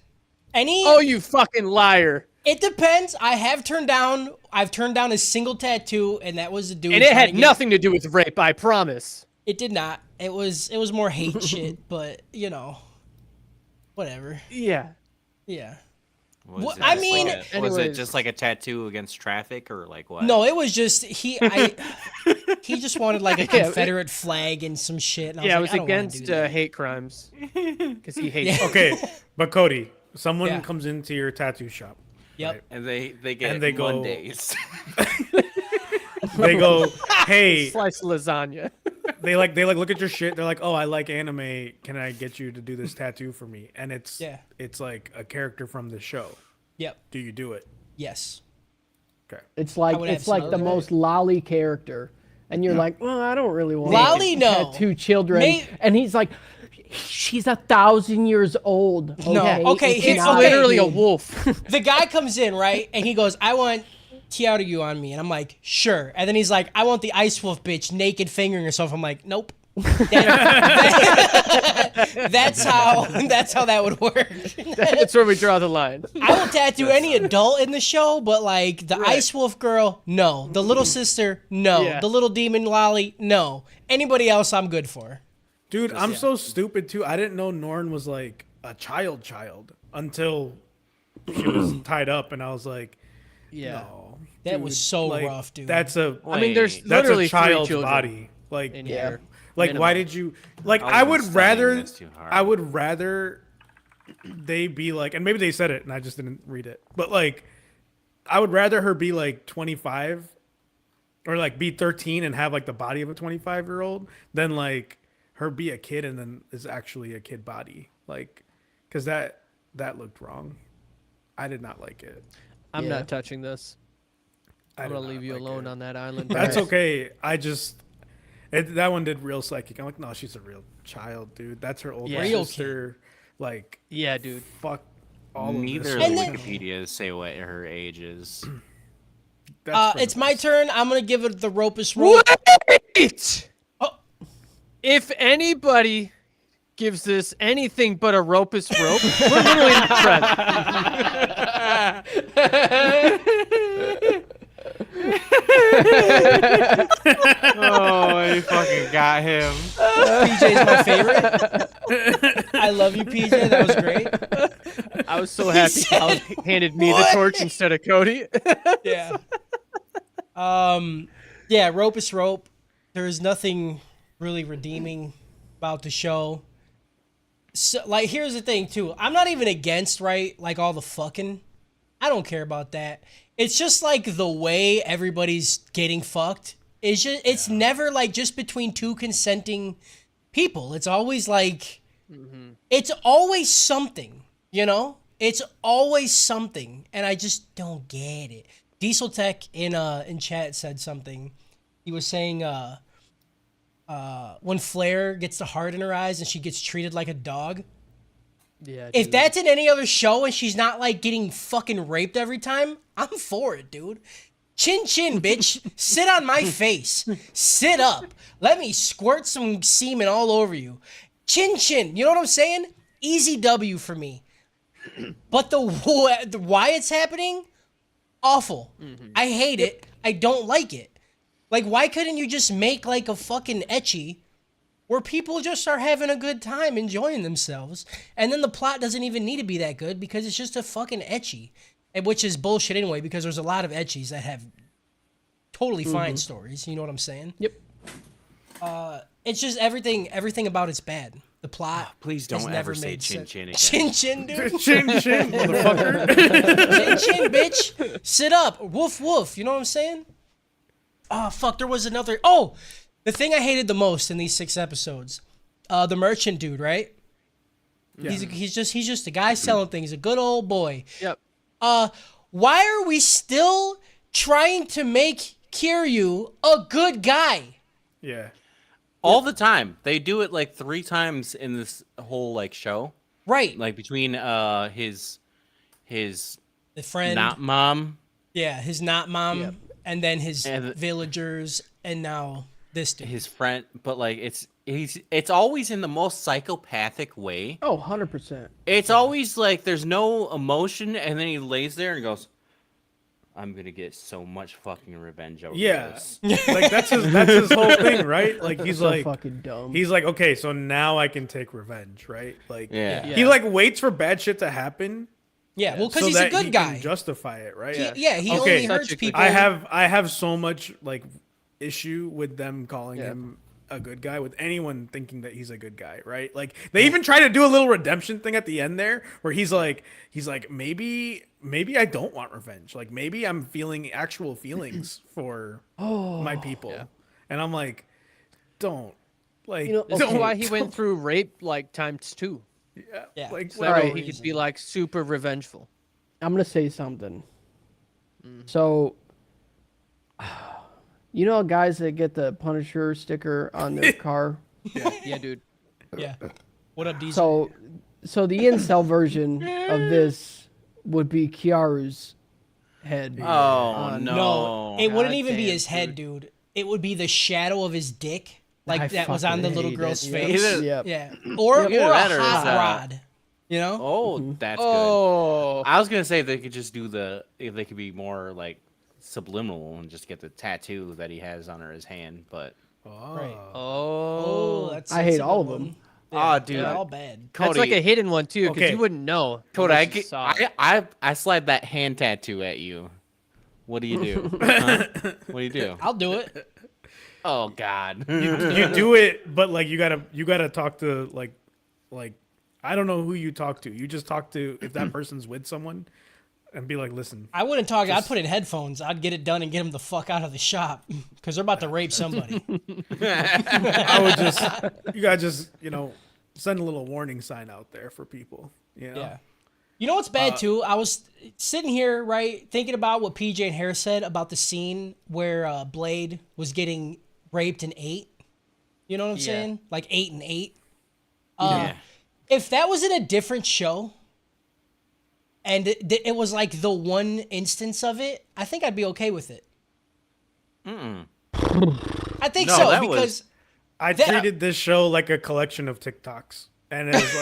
Oh, you fucking liar! It depends. I've turned down a single tattoo, and that was a dude. And it trying had to get- nothing to do with rape, I promise. It did not. It was more hate shit, but you know, whatever. Yeah. Yeah. Was Well, it I just mean- was it Anyways. just like a tattoo against traffic, or like what? No, it was just he just wanted like a Confederate flag and some shit. And I was Yeah, it like, was I don't wanna do against that. hate crimes because he hates. Yeah. Okay, but Cody, someone Yeah. comes into your tattoo shop. Yep. And they get And they go- Mondays. They go, "Hey," Slice of lasagna. they look at your shit. They're like, "Oh, I like anime. Can I get you to do this tattoo for me?" And it's Yeah. it's like a character from the show. Yep. Do you do it? Yes. Okay. It's like would have it's like the some- most lolly character, and you're like, well, I don't really want Lolly, to no. have 2 children, May- and he's like, she's 1,000 years old. No, okay, It's here's- It's not okay. literally a big." wolf. The guy comes in, right? And he goes, I want Tiaru on me. And I'm like, sure. And then he's like, I want the Ice Wolf bitch naked fingering herself. I'm like, nope. That's how that would work. That's where we draw the line. I will tattoo any adult in the show, but like the Ice Wolf girl, no. The little sister, no. Yeah. The little demon lolly, no. Anybody else, I'm good for. Dude, I'm so stupid too. I didn't know Norn was like a child until she was tied up, and I was like, Yeah. no. That dude, was so like, rough, dude. That's a I mean, there's that's literally a child's 3 children body. Like, in Yeah. here. like why minimum. did you like? I I wasn't would studying rather. this too hard. I would rather they be like, and maybe they said it, and I just didn't read it. But like, I would rather her be like 25, or like be 13 and have like the body of a 25-year-old than like her be a kid and then is actually a kid body. Like, because that looked wrong. I did not like it. I'm Yeah. not touching this. I I'm did gonna not leave you like alone it. on that island. That's Bryce. okay. That one did real psychic. I'm like, no, she's a real child, dude. That's her older Yeah. Real sister. Like, Yeah, dude. fuck all Neither of of this. the And then- Wikipedias say what her age is. That's for It's the my best. turn. I'm gonna give it the ropest rope. Wait! Oh. If anybody gives this anything but a ropest rope, we're literally not Oh, you fucking got him. PJ's my favorite. I love you, PJ. That was great. friends. I was so happy Kyle handed me the torch instead of Cody. Yeah. Yeah, rope is rope. There is nothing really redeeming about the show. So, like, here's the thing, too. I'm not even against, right, like, all the fucking. I don't care about that. It's just, like, the way everybody's getting fucked. It's never, like, just between 2 consenting people. It's always, like, it's always something, you know? It's always something, and I just don't get it. Diesel Tech in chat said something. He was saying when Flair gets the heart in her eyes and she gets treated like a dog. Yeah. If dude. that's in any other show and she's not like getting fucking raped every time, I'm for it, dude. Chin chin, bitch. Sit on my face. Sit up. Let me squirt some semen all over you. Chin chin. You know what I'm saying? Easy W for me. But the why it's happening, awful. I hate it. I don't like it. Like, why couldn't you just make like a fucking ecchi where people just are having a good time enjoying themselves, and then the plot doesn't even need to be that good because it's just a fucking ecchi, and which is bullshit anyway because there's a lot of ecchis that have totally fine stories. You know what I'm saying? Yep. It's just everything about it's bad. The plot. Please has don't never ever say made chin sense. chin again. Chin chin, dude. Chin chin, motherfucker. Chin chin, bitch. Sit up. Woof woof. You know what I'm saying? Oh fuck, there was another. Oh, the thing I hated the most in these 6 episodes, the merchant dude, right? Yeah. He's just a guy selling things, a good old boy. Yep. Why are we still trying to make Kiryu a good guy? Yeah. All the time. They do it like 3 times in this whole like show. Right. Like between his The friend. not mom. Yeah, his not mom, Yep. and then his And- villagers, and now this dude. His friend, but like it's always in the most psychopathic way. Oh, 100%. It's always like there's no emotion, and then he lays there and goes, "I'm gonna get so much fucking revenge over Yeah. this." Like that's his whole thing, right? Like he's So like fucking dumb. he's like, okay, so now I can take revenge, right? Like Yeah. he like waits for bad shit to happen. Yeah, well, because so he's a that good he guy. can justify it, right? He Okay. only Such hurts a good people. I have so much like issue with them calling him a good guy, with anyone thinking that he's a good guy, right? Like they even try to do a little redemption thing at the end there where he's like maybe I don't want revenge. Like maybe I'm feeling actual feelings for my people. And I'm like, don't. Like You know, This don't. is why he went through rape like times 2. Yeah. Like So that way Alright. he could be like super revengeful. I'm gonna say something. So, you know, guys that get the Punisher sticker on their car. Yeah, dude. Yeah. What up, Diesel? So the incel version of this would be Kiaru's head. Oh no. No, it wouldn't even be Goddamn, his head, dude. It would be the shadow of his dick, like I that was on the fucking little hate girl's it. face. Yep. Yeah, or Either a that or hot is, rod. You know? Oh, that's good. Oh. I was gonna say they could just do if they could be more like subliminal and just get the tattoo that he has on his hand, but Right. Oh. That's I hate a all good of them. one. oh, dude, They're all bad. That's Cody, like a hidden one too, because Okay. you wouldn't know. Cody, unless you saw it. I slide that hand tattoo at you. What do you do? Huh? What do you do? I'll do it. Oh God. You do it, but like you gotta talk to like I don't know who you talk to. You just talk to if that person's with someone, and be like, listen. I wouldn't talk. I'd put in headphones. I'd get it done and get him the fuck out of the shop because they're about to rape somebody. I would just you gotta just send a little warning sign out there for people. You know? Yeah. You know what's bad too? I was sitting here, right, thinking about what PJ and Harris said about the scene where Blade was getting raped and ate. You know what I'm saying? Like 8 and 8. Yeah. If that was in a different show and it was like the one instance of it, I think I'd be okay with it. I think No, so that because was- I treated this show like a collection of TikToks, and it was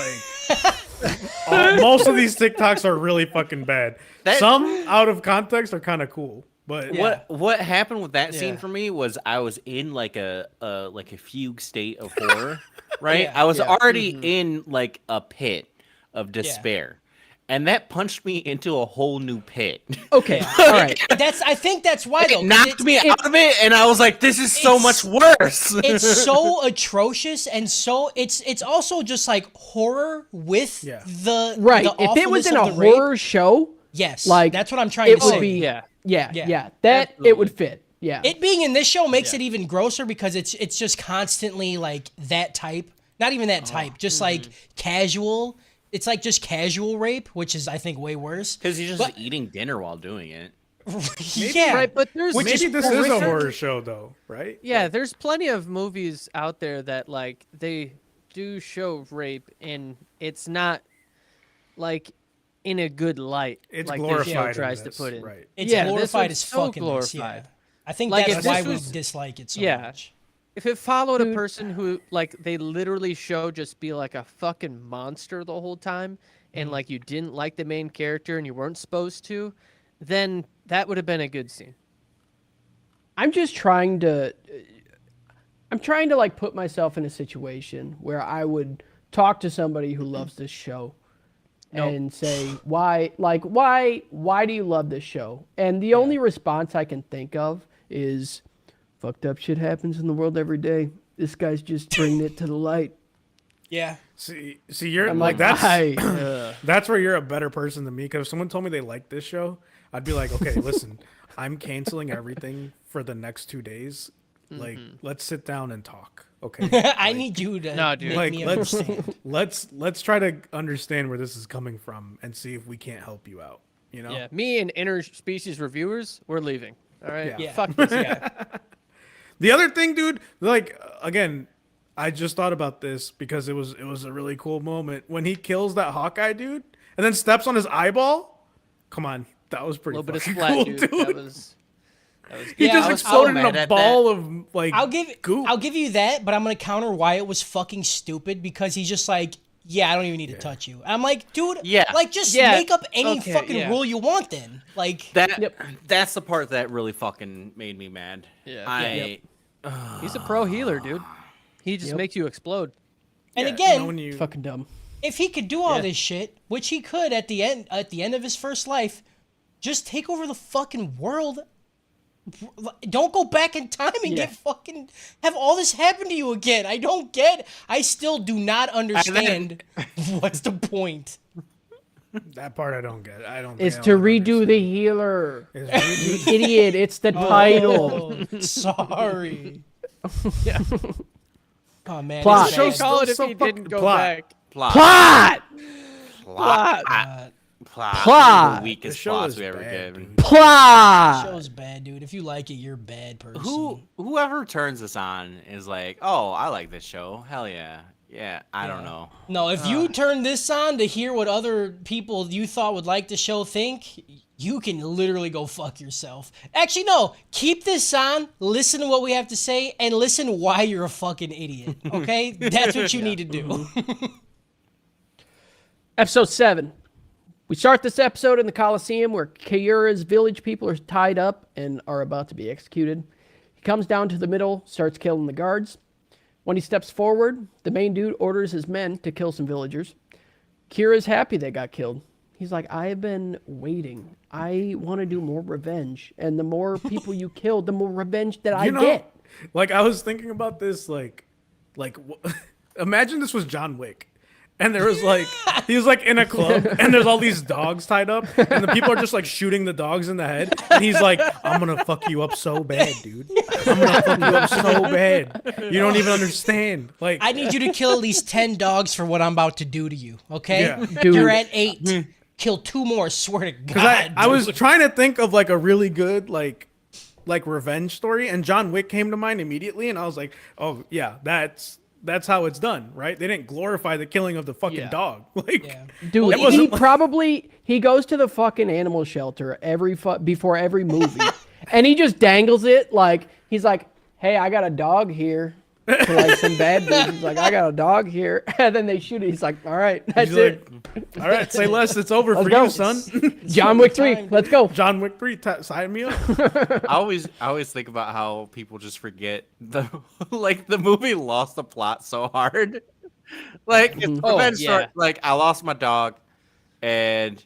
like most of these TikToks are really fucking bad. Some out of context are kind of cool, but What happened with that scene Yeah. for me was I was in like a fugue state of horror, right? Yeah. I was already in like a pit of Yeah. despair. And that punched me into a whole new pit. Okay, all right. I think that's why though. It 'cause knocked me out of it, and I was like, "This is so much worse." It's so atrocious, and so it's also just like horror with the Right. The If it was awfulness in a of the rape. horror show, Yes, like, that's what I'm trying it to would say. be Yeah. yeah, Yeah. that Absolutely. it would fit. Yeah. It being in this show makes it even grosser because it's just constantly like that type. Not even that type, just like casual. It's like just casual rape, which is I think way worse. Because he's just But- eating dinner while doing it. Yeah, Right, but there's Which maybe is this is a horrific. horror show though, right? Yeah, there's plenty of movies out there that like they do show rape and it's not like in a good light. It's like glorified. this show in tries this, to put in. right? it's Yeah, this glorified one's as so fucking this, yeah. glorified. I think Like, that's if why this we was- dislike it so yeah. much. If it followed a person who like they literally show just be like a fucking monster the whole time and like you didn't like the main character and you weren't supposed to, then that would have been a good scene. I'm trying to like put myself in a situation where I would talk to somebody who loves this show and say, why do you love this show? And the only response I can think of is, fucked up shit happens in the world every day. This guy's just bringing it to the light. Yeah. See, you're I'm like like, that's that's where you're a better person than me. Because if someone told me they liked this show, I'd be like, okay, listen, I'm canceling everything for the next 2 days. Like, let's sit down and talk. Okay. I need you to No, dude. make Like, me let's understand. let's try to understand where this is coming from and see if we can't help you out. You know. Yeah, me and interspecies reviewers, we're leaving. All right, Yeah. fuck this guy. The other thing, dude, like again, I just thought about this because it was a really cool moment when he kills that Hawkeye dude and then steps on his eyeball. Come on, that was A pretty little bit of fucking splat, cool, dude. dude. That was He Yeah, just I was so exploded mad in a at ball of like I'll give you that, but I'm gonna counter why it was fucking stupid because he's just like, yeah, I don't even need to touch you. I'm like, dude, Yeah. like just Yeah. make up any Okay, fucking yeah. rule you want then. Like That's the part that really fucking made me mad. Yeah. He's a pro healer, dude. He just makes you explode. and Yeah, again, when you Fucking dumb. if he could do all this shit, which he could at the end of his first life, just take over the fucking world. Don't go back in time and get fucking have all this happen to you again. I still do not understand what's the point. that part I don't get. I don't. It's think to I don't redo understand. the healer. It's redo- Idiot, it's the title. Oh, sorry. Oh man, Plot. it's Show's bad. Call it still if so he didn't fucking go plot. back. Plot. Plot! Plot. Plot. The weakest The show plots is we ever bad, get. Plot. Show's bad, dude. If you like it, you're a bad person. Whoever turns this on is like, oh, I like this show. Hell yeah. Yeah, I don't know. No, if you turn this on to hear what other people you thought would like the show think, you can literally go fuck yourself. Actually, no. Keep this on, listen to what we have to say, and listen why you're a fucking idiot. Okay? That's what you need to do. Episode 7. We start this episode in the Coliseum where Kyura's village people are tied up and are about to be executed. He comes down to the middle, starts killing the guards. When he steps forward, the main dude orders his men to kill some villagers. Kira's happy they got killed. He's like, I've been waiting. I want to do more revenge. And the more people you kill, the more revenge that I get. Like, I was thinking about this, imagine this was John Wick. And there was he was in a club and there's all these dogs tied up and the people are just shooting the dogs in the head. And he's like, I'm going to fuck you up so bad, dude. I'm going to fuck you up so bad. You don't even understand. I need you to kill at least 10 dogs for what I'm about to do to you. Okay? Yeah. Dude. You're at 8. Kill 2 more, swear to God. Because I was trying to think of a really good, revenge story. And John Wick came to mind immediately. And I was like, oh, yeah, that's how it's done, right? They didn't glorify the killing of the fucking dog. Dude, It he goes to the fucking animal shelter before every movie, and he just dangles it he's like, hey, I got a dog here. To some bad dudes. He's like, I got a dog here. And then they shoot it. He's like, all right, that's it. All right, say less. It's over for go. you, son. John Wick 3. Let's go. John Wick 3, sign me up. I always think about how people just forget the movie lost the plot so hard. It's revenge story. I lost my dog, and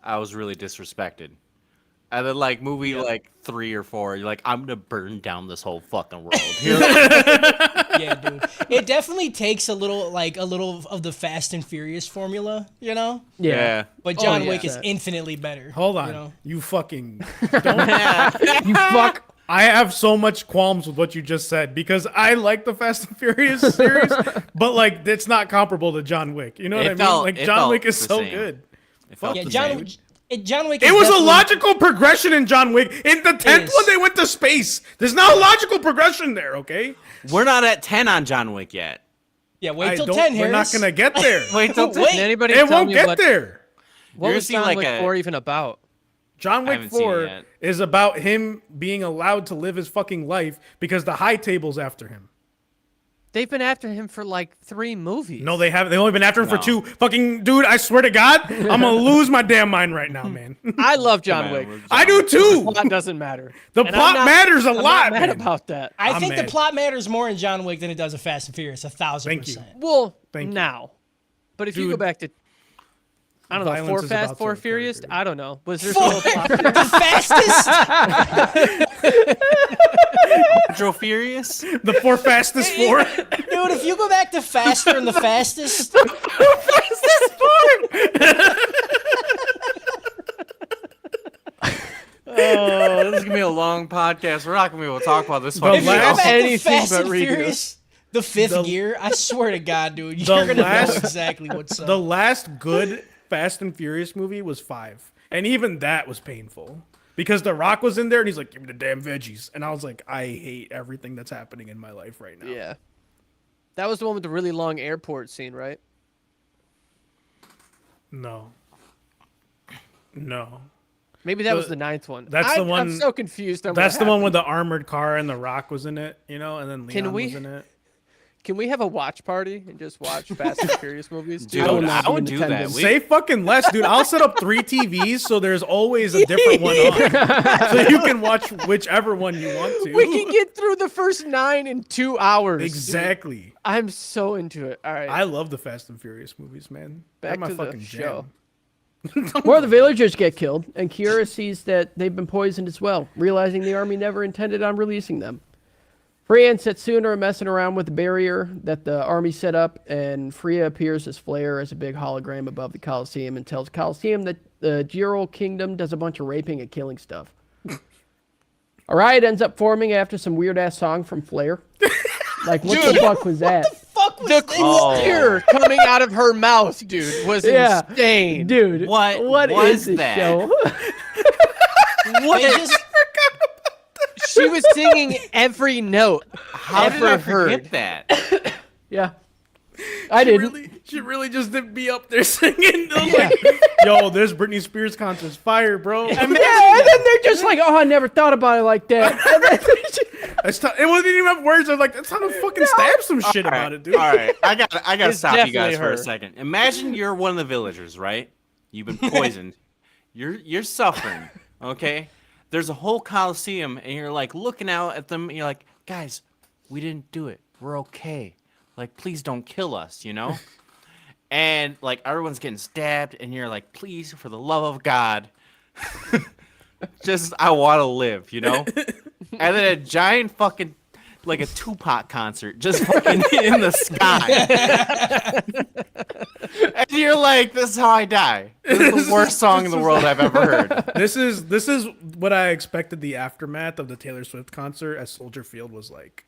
I was really disrespected. And then movie 3 or 4, you're like, I'm gonna burn down this whole fucking world. Yeah, dude. It definitely takes a little of the Fast and Furious formula, you know? Yeah. But John Wick is infinitely better. Hold on, You know? you fucking don't. You fuck. I have so much qualms with what you just said because I like the Fast and Furious series, but it's not comparable to John Wick. You know what I mean? John Wick is so good. Yeah, John Wick. It was a logical progression in John Wick. In the 10th one, they went to space. There's not a logical progression there, okay? We're not at 10 on John Wick yet. Yeah, wait till 10, Harris. We're not going to get there. Wait till 10. Wait. Can anybody It tell won't me get there. what You're was seeing John Wick 4 even about? John Wick haven't seen it 4 yet. is about him being allowed to live his fucking life because the high table's after him. They've been after him for 3 movies. No, they haven't. They've only been after him for No. 2. Fucking dude, I swear to God, I'm gonna lose my damn mind right now, man. I love John Wick. I do The too. plot doesn't matter. The And plot matters a I'm lot, not mad man. about that. I I'm think the mad. plot matters more in John Wick than it does in Fast and Furious. 1,000%. Thank you. Well, Thank you. now. But if you Dude, go back to, I don't know, violence 4 is Fast, about 4 to occur, Furious? dude. I don't know. Was there Four- still a plot? The fastest? Metro Furious? The 4 fastest 4. Dude, if you go back to Faster and the Fastest. Oh, this is gonna be a long podcast. We're not gonna be able to talk about this one. The If you go last- back to anything Fast but and redo. Furious, the 5th gear, I swear to God, dude, you're going to know exactly what's up. The last good Fast and Furious movie was 5, and even that was painful because The Rock was in there and he's like, "Give me the damn veggies," and I was like, "I hate everything that's happening in my life right now." Yeah. That was the one with the really long airport scene, right? No. Maybe that was the 9th one. That's the one- I'm so confused. On That's what the one happened. with the armored car and The Rock was in it, you know, and then Leon we- was in it. Can we have a watch party and just watch Fast and Furious movies? Dude, I will not I be would in do that. attendance. We- Say fucking less, dude. I'll set up 3 TVs so there's always a different one on. So you can watch whichever one you want to. We can get through the first 9 in 2 hours. Exactly. I'm so into it. All right. I love the Fast and Furious movies, man. They're Back my to the fucking show. jam. More of the villagers get killed, and Kyura sees that they've been poisoned as well, realizing the army never intended on releasing them. Freya and Setsuna are messing around with the barrier that the army set up, and Freya appears as Flair as a big hologram above the Coliseum and tells Coliseum that the Giro Kingdom does a bunch of raping and killing stuff. A riot ends up forming after some weird-ass song from Flair. Like, what the fuck was that? Fuck The tear coming out of her mouth, dude, was Yeah. insane. Dude, What what was is this that? show? What? It just, She was singing every note. How did I ever forget heard. that? Yeah. I didn't. She really just didn't be up there singing. I was like, yo, this Britney Spears concert's fire, bro. Yeah, and then they're just like, oh, I never thought about it like that. And then they just- It wasn't even have words. I was like, that's how to fucking stab some shit All about right, it, dude. all right. I gotta It's stop you guys definitely for a her. second. Imagine you're one of the villagers, right? You've been poisoned. You're suffering. Okay. There's a whole coliseum, and you're like looking out at them, and you're like, guys, we didn't do it. We're okay. Like, please don't kill us, you know? And like everyone's getting stabbed, and you're like, please, for the love of God, just I want to live, you know? And then a giant fucking like a Tupac concert just fucking in the sky. And you're like, this is how I die. This is the worst song in the world I've ever heard. This is what I expected the aftermath of the Taylor Swift concert at Soldier Field was like.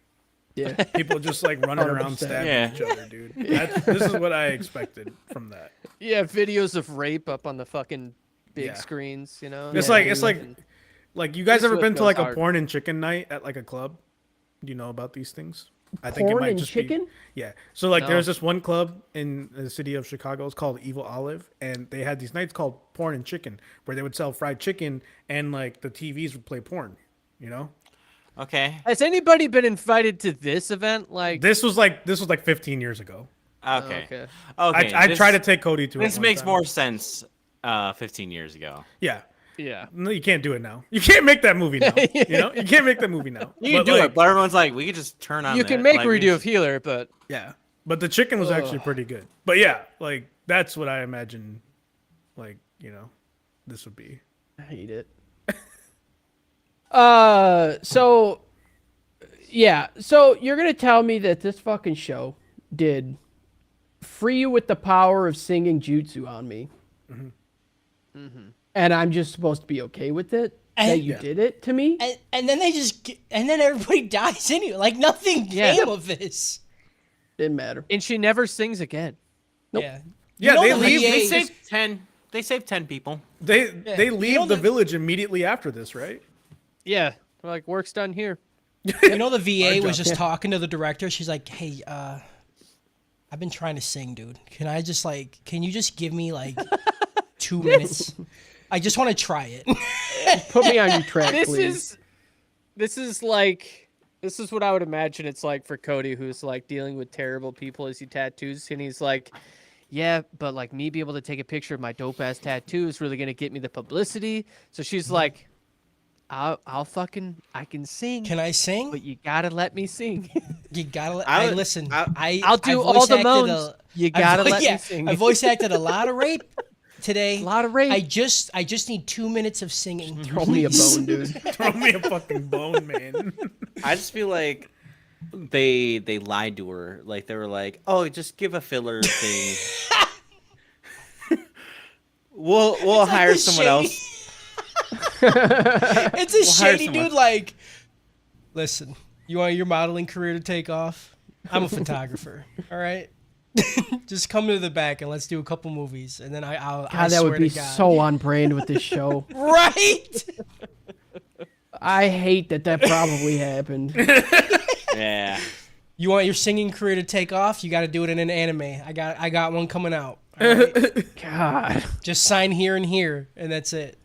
yeah. People just like running around 100%. stabbing Yeah. each other, dude. This is what I expected from that. Yeah, videos of rape up on the fucking big Yeah. screens, you know? It's Yeah, like And- you guys ever Swift been to goes like a hard. porn and chicken night at like a club? Do you know about these things? I think Porn and chicken? Yeah. So like No. there's this one club in the city of Chicago. It's called Evil Olive, and they had these nights called Porn and Chicken, where they would sell fried chicken and like the TVs would play porn. You know. Okay. Has anybody been invited to this event? Like, This was like 15 years ago. Okay. okay. Okay. I this- tried to take Cody to it. This one makes time. more sense 15 years ago. Yeah. Yeah. No, you can't do it now. You can't make that movie now. You know, you can't make that movie now. You can But, do like, it, but everyone's like, we could just turn on You that. can make Like, we redo of just- Healer, but Yeah, but the chicken was actually pretty good. But yeah, like that's what I imagine, like this would be. I hate it. So yeah, so you're gonna tell me that this fucking show did free you with the power of singing jutsu on me, and I'm just supposed to be okay with it that And- you did it to me? and then and then everybody dies anyway. Like nothing Yeah. came of this. Didn't matter. and she never sings again. Yeah. Yeah, You know they the leave. VA They is- saved 10. They saved 10 people. They you leave know the the- village immediately after this, right? Yeah. We're like, work's done here. You know the VA was job. just talking to the director. She's like, "Hey, I've been trying to sing, dude. Can you just give me like 2 minutes? I just want to try it." Put me on your track, This please. this is what I would imagine it's like for Cody, who's like dealing with terrible people as he tattoos, and he's like, yeah, but like me be able to take a picture of my dope ass tattoo is really gonna get me the publicity. So she's like, I can sing, Can I sing? but you gotta let me sing. You gotta let. I I would- listen. I- I'll do I all voice the acted moans. You gotta let me sing. I voice acted a lot of rape today. A lot of rape. I just need 2 minutes of singing. Throw me a please. bone, dude. Throw me a fucking bone, man. I just feel like they lied to her. Like they were like, "Oh, just give a filler thing. we'll hire this someone shady- else." It's a hire shady someone. dude. Like, listen, you want your modeling career to take off? I'm a photographer. All right. Just come to the back and let's do a couple movies, and then I'll. God, that would be so on brand with this show. right. I hate that probably happened. Yeah. You want your singing career to take off? You got to do it in an anime. I got one coming out. All right? God. Just sign here and here, and that's it.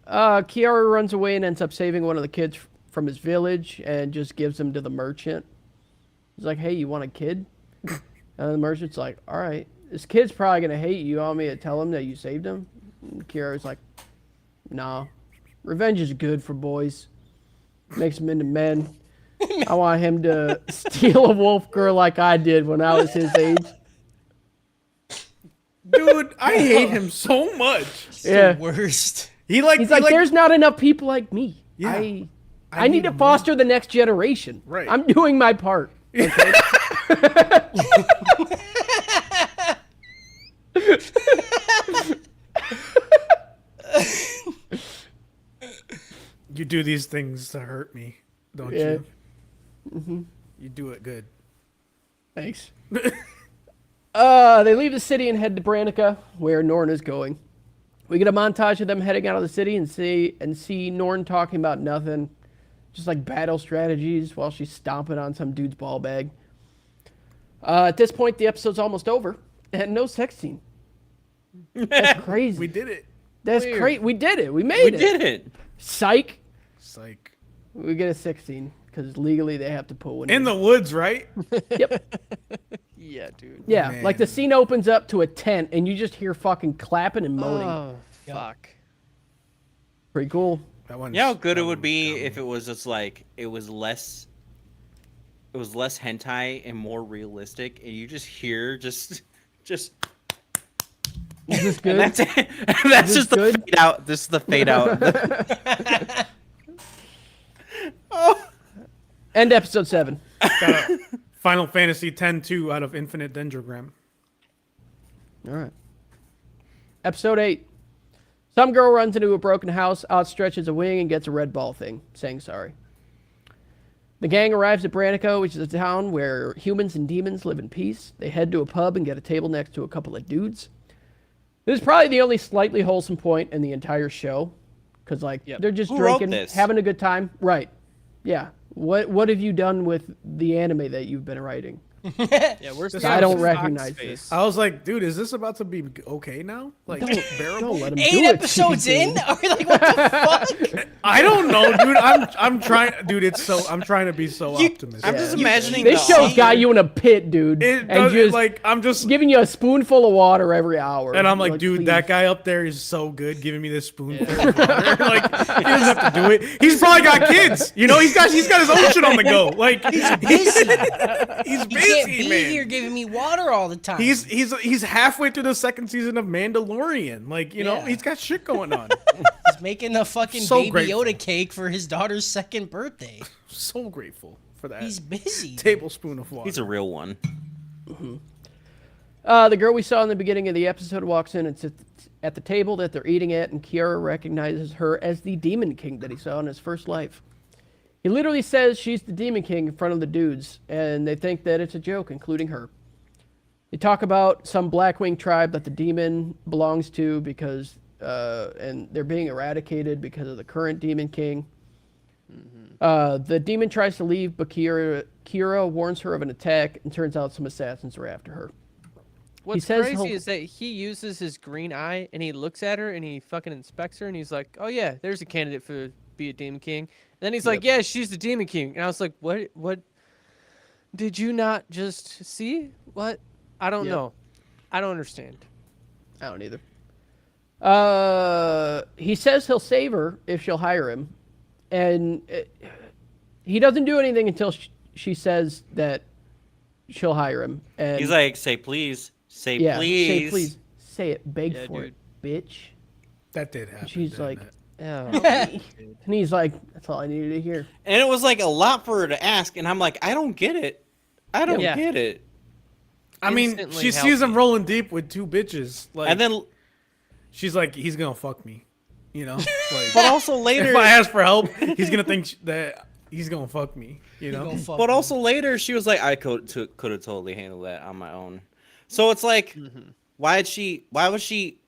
Kiara runs away and ends up saving one of the kids from his village and just gives him to the merchant. He's like, hey, you want a kid? And the merchant's like, all right. This kid's probably going to hate you. You want me to tell him that you saved him? And Kiara's like, no. Revenge is good for boys. Makes them into men. I want him to steal a wolf girl like I did when I was his age. Dude, I hate him so much. Yeah. The worst. He's like, There's not enough people like me. Yeah. I need to foster the next generation. Right. I'm doing my part. Okay? you do these things to hurt me, don't Yeah. you? You do it good. Thanks. They leave the city and head to Branica, where Norn is going. We get a montage of them heading out of the city and see Norn talking about nothing, just like battle strategies while she's stomping on some dude's ball bag. At this point, the episode's almost over, and no sex scene. That's crazy. We did it. That's great. We did it. We made it. We did it. Psych. Psych. We get a sex scene because legally they have to put one In the woods, right? Yep. Yeah, dude. Yeah, Man. like the scene opens up to a tent, and you just hear fucking clapping and moaning. Oh, fuck. Pretty cool. That one's, You know how good that it would one's be dumb. if it was just like it was less hentai and more realistic, and you just hear just Is this and good? that's it. And that's Is just this the good? fade out. This is the fade out. End episode 7. Got a Final Fantasy X-2 out of Infinite Dendrogram. All right. Episode 8. Some girl runs into a broken house, outstretches a wing, and gets a red ball thing, saying sorry. The gang arrives at Branica, which is a town where humans and demons live in peace. They head to a pub and get a table next to a couple of dudes. This is probably the only slightly wholesome point in the entire show. Because, like, they're just Who wrote drinking, this? having a good time. Right. Yeah. What have you done with the anime that you've been writing? Yeah, where's This the I don't Fox recognize face? this. I was like, dude, is this about to be okay now? Like, bearable? Don't let him do 8 it, episodes TJ. in? Are we like, what the fuck? I don't know, dude. I'm trying, dude. I'm trying to be so optimistic. I'm just imagining This the show's got you in a pit, dude. It and does, just like I'm just, giving you a spoonful of water every hour. and I'm like, dude, please. that guy up there is so good, giving me this spoonful of water. Like he doesn't have to do it. He's probably got kids. You know, he's got his own shit on the go. Like Busy. he's He can't busy, be man. here giving me water all the time. He's halfway through the second season of Mandalorian. Like, you know, Yeah. he's got shit going on. He's making a fucking So baby grateful. Yoda cake for his daughter's second birthday. So grateful for that. He's busy. Tablespoon of water. He's a real one. The girl we saw in the beginning of the episode walks in and sits at the table that they're eating at, and Kiara recognizes her as the Demon King that he saw in his first life. He literally says she's the Demon King in front of the dudes, and they think that it's a joke, including her. They talk about some Blackwing tribe that the demon belongs to because, and they're being eradicated because of the current Demon King. The demon tries to leave, but Kira warns her of an attack, and turns out some assassins are after her. What's says crazy he'll- is that he uses his green eye and he looks at her and he fucking inspects her and he's like, "Oh yeah, there's a candidate for be a demon king." And then he's like, "Yeah, she's the demon king." And I was like, "What? Did you not just see? What? I don't Yep. know. I don't understand." I don't either. He says he'll save her if she'll hire him, and he doesn't do anything until she says that she'll hire him. And He's like, say please, say yeah, please. say please, say it, beg Yeah, for dude. it, bitch. That did happen. She's didn't like, it? Oh, and he's like, that's all I needed to hear. And it was like a lot for her to ask, and I'm like, I don't get it. I don't Yeah. get it. I mean, Instantly she help sees him me. rolling deep with two bitches. Like, And then, she's like, he's gonna fuck me. You know, like, but also later, if I ask for help, he's gonna think that he's gonna fuck me. You know, Go fuck but him. also later, she was like, I could have totally handled that on my own. So it's like, why was she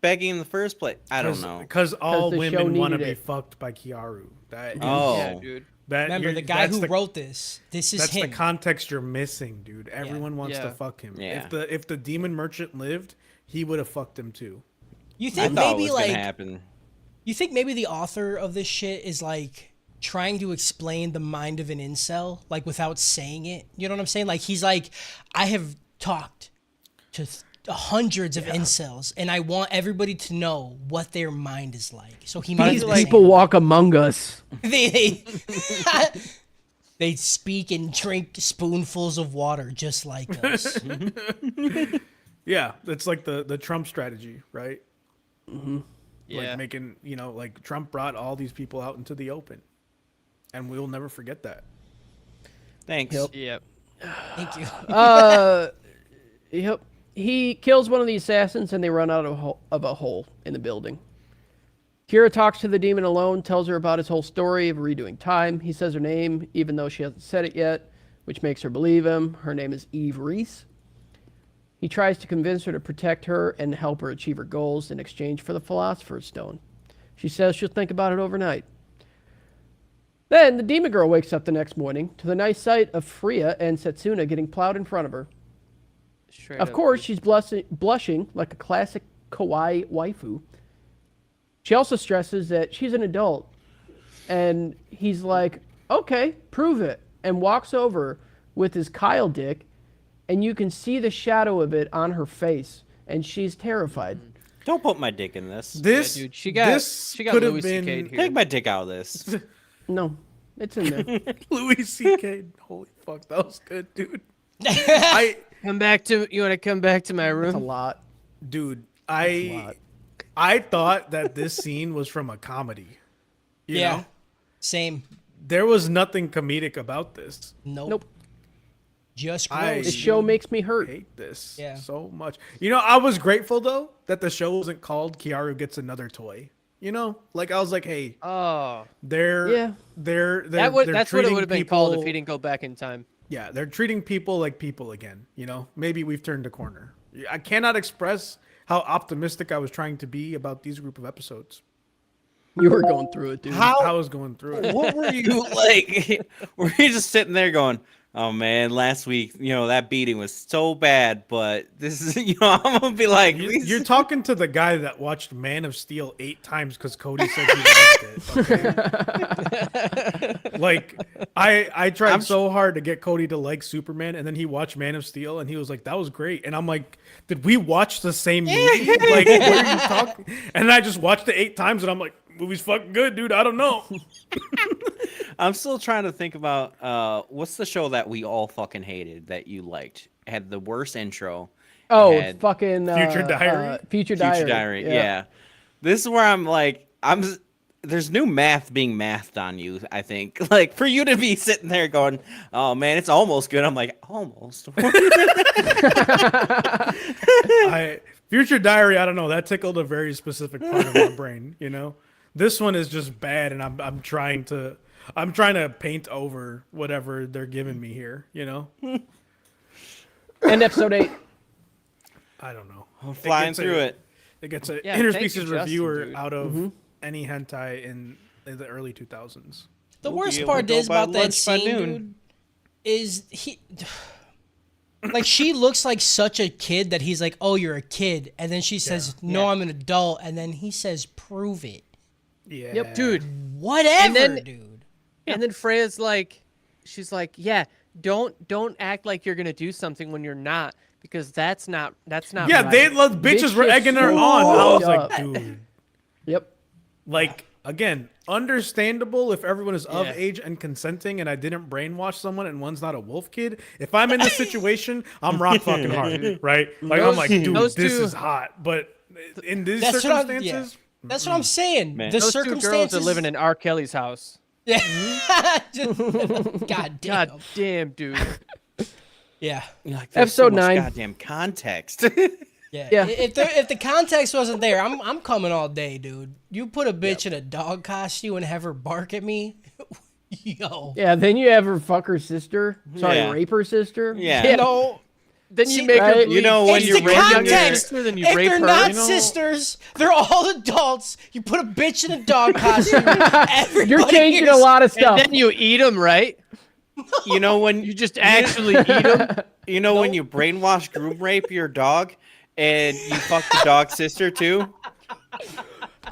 begging in the first place? I don't know. because all the show women want to needed be it. fucked by Kiaru. That Oh, yeah, dude. that Remember, you're- the guy that's who the- wrote this is That's him. the context you're missing, dude. Everyone wants to Yeah. fuck him. Yeah. If the demon merchant lived, he would have fucked him too. You I think thought it maybe was gonna like happen. you think maybe the author of this shit is like trying to explain the mind of an incel, like without saying it. You know what I'm saying? Like he's like, I have talked to hundreds of incels, and I want everybody to know what their mind is like. So he made These the people same. walk among us. they they speak and drink spoonfuls of water just like us. Yeah, it's like the Trump strategy, right? Yeah. Like making, like Trump brought all these people out into the open, and we'll never forget that. Thanks. Yep. Thank you. Yep. He kills one of the assassins, and they run out of a hole in the building. Kira talks to the demon alone, tells her about his whole story of redoing time. He says her name, even though she hasn't said it yet. which makes her believe him. Her name is Eve Reese. He tries to convince her to protect her and help her achieve her goals in exchange for the Philosopher's Stone. She says she'll think about it overnight. Then the demon girl wakes up the next morning to the nice sight of Freya and Setsuna getting plowed in front of her. Straight Of up, course, dude. she's blushing like a classic kawaii waifu. She also stresses that she's an adult. And he's like, okay, prove it. And walks over with his Kyle dick. And you can see the shadow of it on her face. And she's terrified. Don't put my dick in this. This, dude, she got could have Louis been C.K. here. Take my dick out of this. No, it's in there. Louis C.K. Holy fuck, that was good, dude. I, You want to come back to my It's a room? lot. dude, a lot. I thought that this scene was from a comedy. You Yeah. know? Same. There was nothing comedic about this. Nope. Just I- gross. This show makes me I hurt. hate this Yeah. so much. You know, I was grateful though that the show wasn't called Kiaru Gets Another Toy. You know, like I was like, hey, Oh, they're that's what it treating would have been called if people- he didn't go back in time. Yeah, they're treating people like people again. You know, maybe we've turned a corner. I cannot express how optimistic I was trying to be about these group of episodes. You were going through it, dude. I was going through it. What were you like? Were you just sitting there going, "Oh man, last week, that beating was so bad, but this is, I'm gonna be like, You're talking to the guy that watched Man of Steel 8 times because Cody said he liked it. Okay? Like, I tried so hard to get Cody to like Superman, and then he watched Man of Steel, and he was like, "That was great." And I'm like, "Did we watch the same movie? Like, what are you talking?" And I just watched it 8 times, and I'm like, "Movie's fucking good, dude. I don't know." I'm still trying to think about what's the show that we all fucking hated that you liked? Had the worst intro. Oh, had fucking Future Diary? Future Future Diary. Diary. Yeah. This is where I'm like, there's new math being mathed on you, I think. Like, for you to be sitting there going, "Oh man, it's almost good." I'm like, almost. Future Diary, I don't know. That tickled a very specific part of my brain. You know, this one is just bad, and I'm trying to paint over whatever they're giving me here. You know, And episode 8. I don't know. I'm flying through it. It gets a Yeah, thank you, interspecies Justin, reviewer dude. out of any hentai in the early 2000s. The We'll be worst able part to go is by about that lunch by scene, noon. dude, is he like she looks like such a kid that he's like, "Oh, you're a kid," and then she says, "No, I'm an adult," and then he says, "Prove it." Yeah, Yep. Dude, Whatever, then- dude. and then Freya's like, she's like, yeah, don't act like you're gonna do something when you're not, because that's not Yeah, right. the bitches This were shit's egging her so on. I was fucked like, up. dude. Yep. Like, again, understandable if everyone is of Yeah. age and consenting and I didn't brainwash someone and one's not a wolf kid. If I'm in this situation, I'm rock fucking hard, right? Like, I'm Those- like, dude, those this two- is hot. But in these That's what I'm- circumstances, That's what I'm saying. Man. The Those two circumstances. girls are living in R. Kelly's house. Yeah. God damn. God damn, dude. Yeah. You're like, there's Episode so much 9. goddamn context. Yeah. Yeah. If the context wasn't there, I'm coming all day, dude. You put a bitch in a dog costume and have her bark at me. Yo. Yeah, then you have her fuck her sister. Sorry, Yeah. rape her sister. Yeah. No. Then you See, make her right? believe You know when It's you the rape your context. sister, then you If rape they're her. not You know- sisters, they're all adults. You put a bitch in a dog costume. Everybody You're changing a hears- lot of And stuff. then you eat them, right? You know when You just actually eat them. you know when you brainwash groom rape your dog and you fuck the dog's sister too?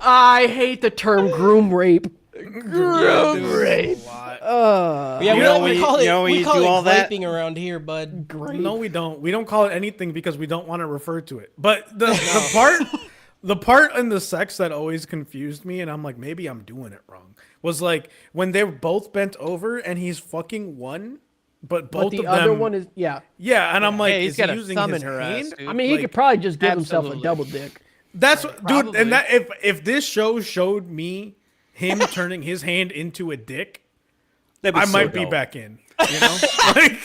I hate the term groom rape. Groom rape. Yeah, You we know like when to you- call you it. know when We you call do it all that? graping around here, bud. no, we don't. We don't call it anything because we don't want to refer to it. But the part in the sex that always confused me, and I'm like, maybe I'm doing it wrong, was like when they were both bent over and he's fucking one, but both But the of other them, one is, yeah. yeah, and I'm like, Hey, he's is he gotta using summon his her ass, hand? dude. I mean, he Like, could probably just give himself a absolutely. double dick. That's what, dude. Probably. And that if this show showed me him turning his hand into a dick, That'd be I so might be dope. back in. You know, like,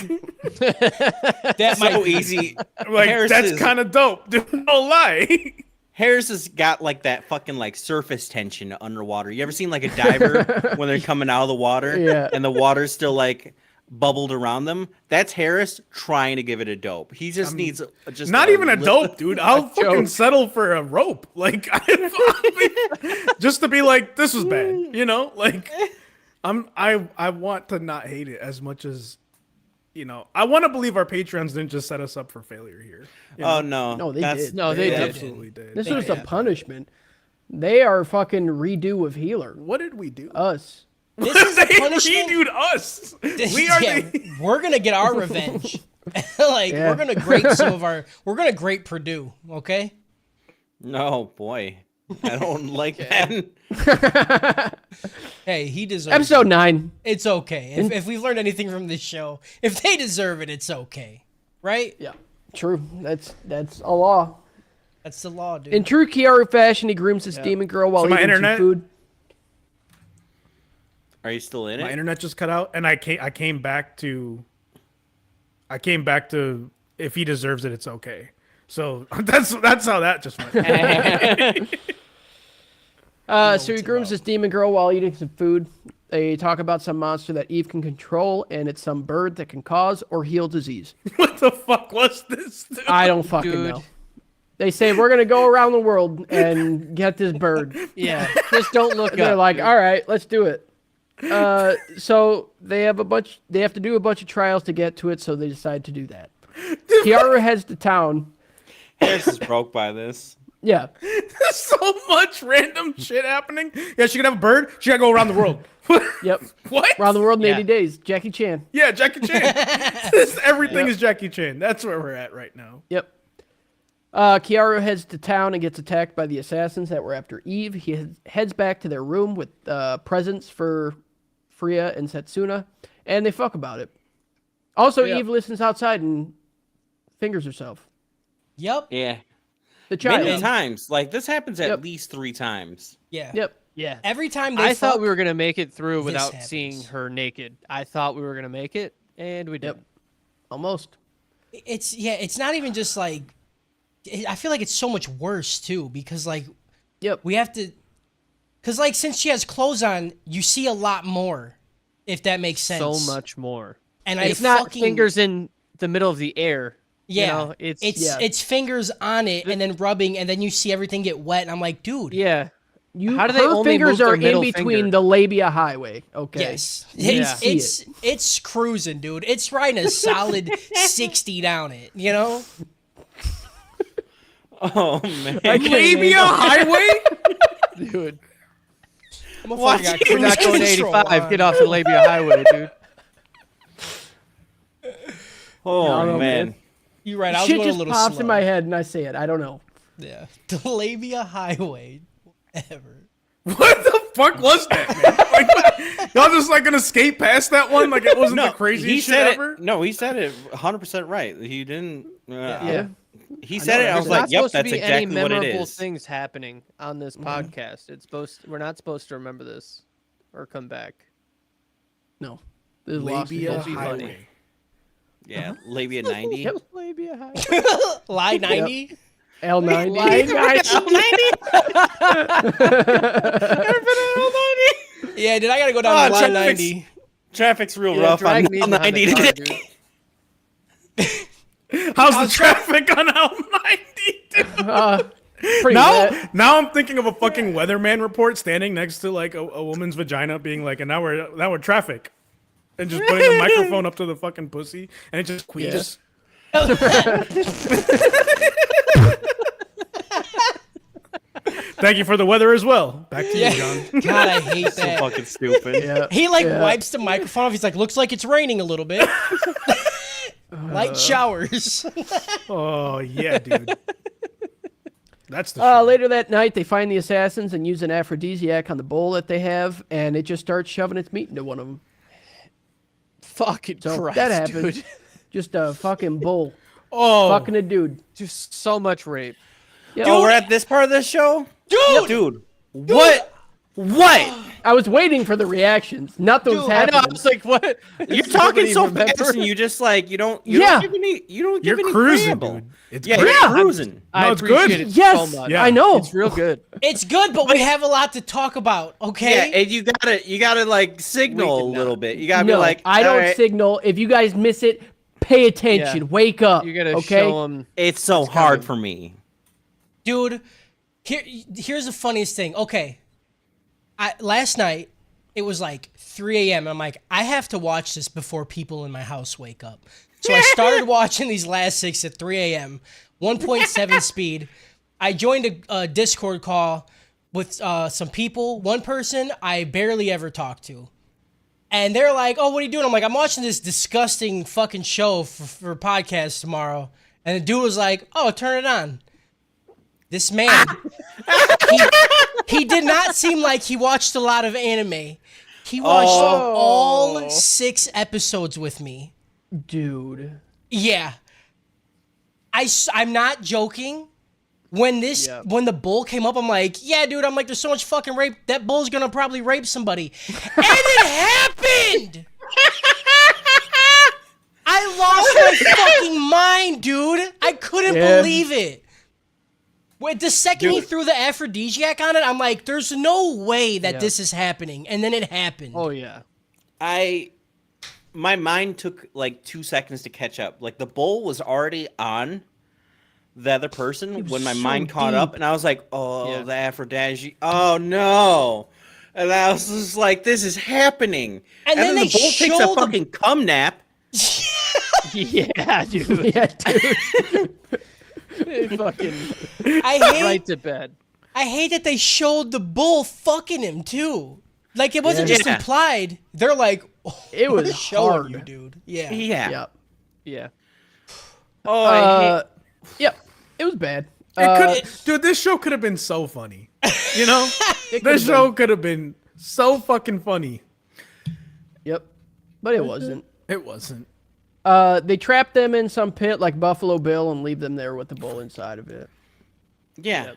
That might So easy. like Harris that's is- kind of dope. Dude, no lie. Harris has got like that fucking like surface tension underwater. You ever seen like a diver when they're coming out of the water Yeah. and the water's still like bubbled around them. That's Harris trying to give it a dope. He just needs just Not even a dope, dude. I'll fucking joke. settle for a rope. Like, just to be like, this was bad. You know, like, I want to not hate it as much as, I want to believe our Patreons didn't just set us up for failure here. Oh no, No, they That's- did. No, they did. Absolutely did. This was a punishment. They are fucking redo of Healer. What did we do? Us. This is a They punishment. redoed us. We are the. We're gonna get our revenge. Yeah. We're gonna grate we're gonna grate Purdue, okay? No, boy. I don't like that. Hey, he deserves Episode it. 9. It's okay. If we've learned anything from this show, if they deserve it, it's okay. Right? Yeah. True. That's a law. That's the law, dude. In true Kiaru fashion, he grooms his demon girl while So my eating internet- some food. Are you still in My it? internet just cut out, and I came back to if he deserves it, it's okay. So that's how that just went. So he grooms his demon girl while eating some food. They talk about some monster that Eve can control, and it's some bird that can cause or heal disease. What the fuck was this? Dude? I don't fucking Dude. know. They say we're gonna go around the world and get this bird. Yeah, just don't look They're up. like, dude. all right, let's do it. So they have to do a bunch of trials to get to it, so they decide to do that. Kiara heads to town. Harris is broke by this. Yeah. There's so much random shit happening. Yeah, she could have a bird. She gotta go around the world. Yep. What? Around the world in Yeah. 80 days. Jackie Chan. Yeah, Jackie Chan. Everything is Jackie Chan. That's where we're at right now. Yep. Kiara heads to town and gets attacked by the assassins that were after Eve. He heads back to their room with presents for Freya and Setsuna, and they fuck about it. Also, Yeah. Eve listens outside and fingers herself. Yep. Yeah. The child. Many times. Like, this happens at Yep. least 3 times. Yeah. Yep. Yeah. Every time they I thought fuck, we were gonna make it through this without happens. seeing her naked. I thought we were gonna make it, and we didn't. Almost. it's not even just like I feel like it's so much worse too because like Yep. we have to because like since she has clothes on, you see a lot more, if that makes sense. So much more. And It's I not fucking, fingers in the middle of the air. Yeah, You know, it's it's fingers on it and then rubbing, and then you see everything get wet, and I'm like, dude. yeah. You, How do they her only fingers move their are in middle between finger? the labia highway. Okay. Yes, Yeah. it's cruising, dude. It's riding a solid 60 down it. You know. Oh, man. Labia Highway? Dude. What? You're not going to 85. Get off the labia highway, dude. Oh, I don't know, man. man. You're right. I was Shit going a just little pops slow. in my head and I say it. I don't know. Yeah, the labia highway, whatever. What the fuck was that, man? Like, what? Y'all just like gonna skate past that one? Like it wasn't the craziest he shit said ever? it. No, he said it 100% right. He didn't. Yeah. He said it. I was There's like, not "Yep, supposed to that's be exactly any what it memorable is." things happening on this podcast. We're not supposed to remember this or come back. No. This is lost in Labia history. Highway. Yeah, labia 90. Yep. Labia highway. Lie 90. L90. Yeah, dude, I gotta go down to line traffic's- 90. Traffic's real Yeah, rough on drag me behind 90 the car, today. dude. How's the traffic on L90? Pretty bad. Now I'm thinking of a fucking weatherman report standing next to like a woman's vagina, being like, and now we're traffic, and just putting the microphone up to the fucking pussy, and it just queashes. Thank you for the weather as well. Back to you, John. God, I hate So that. fucking stupid. Yeah. He like Yeah. wipes the microphone off. He's like, looks like it's raining a little bit. Light showers. Oh yeah, dude. That's the shit. Later that night, they find the assassins and use an aphrodisiac on the bowl that they have, and it just starts shoving its meat into one of them. Fucking So Christ, that happens. dude. Just a fucking bull. Oh, Fucking a dude. Just so much rape. Yeah. Oh, we're at this part of the show? Dude! Dude, what? What? I was waiting for the reactions. Nothing was Dude, I know. I happening. was like, what? You're Does talking nobody so remember? fast, and you just like you don't Yeah. give any You're any cruising, preamble. dude. It's Yeah, great. you're cruising. I No, it's appreciate good. it Yes, so much. Yeah. I know. It's real good. It's good, but we have a lot to talk about. Okay. Yeah, and you gotta like signal a We did little not. bit. You gotta No, be like, I don't "All right." signal. If you guys miss it, pay attention. Yeah. Wake up. You gotta okay? show them. It's so hard for me. Dude, here's the funniest thing. Okay, last night it was like 3 a.m. I'm like, I have to watch this before people in my house wake up. So I started watching these last 6 at 3 a.m. 1.7 speed. I joined a Discord call with some people. One person I barely ever talk to. And they're like, oh, what are you doing? I'm like, I'm watching this disgusting fucking show for podcast tomorrow. And the dude was like, oh, turn it on. This man, he did not seem like he watched a lot of anime. He watched all 6 episodes with me. Dude. Yeah. I'm not joking. When the bull came up, I'm like, yeah, dude, I'm like, there's so much fucking rape. That bull's gonna probably rape somebody. And it happened! I lost my fucking mind, dude. I couldn't believe it. Wait, the second he threw the aphrodisiac on it, I'm like, there's no way that this is happening. And then it happened. Oh yeah. My mind took like 2 seconds to catch up. Like the bowl was already on the other person when my mind caught up, and I was like, "Oh, the Aphrodite! Oh no!" And I was just like, "This is happening." And then the bull takes a fucking cum nap. Yeah, dude. Yeah, dude. They fucking I hate right to bed. I hate that they showed the bull fucking him too. Like it wasn't just implied. They're like, oh, It was showing hard. you, dude. Yeah. Yeah. Yep. Yeah. Oh, Yep. It was bad. Dude, this show could have been so funny. You know? This show could have been so fucking funny. Yep. But it wasn't. It wasn't. They trapped them in some pit like Buffalo Bill and leave them there with the bull inside of it. yeah.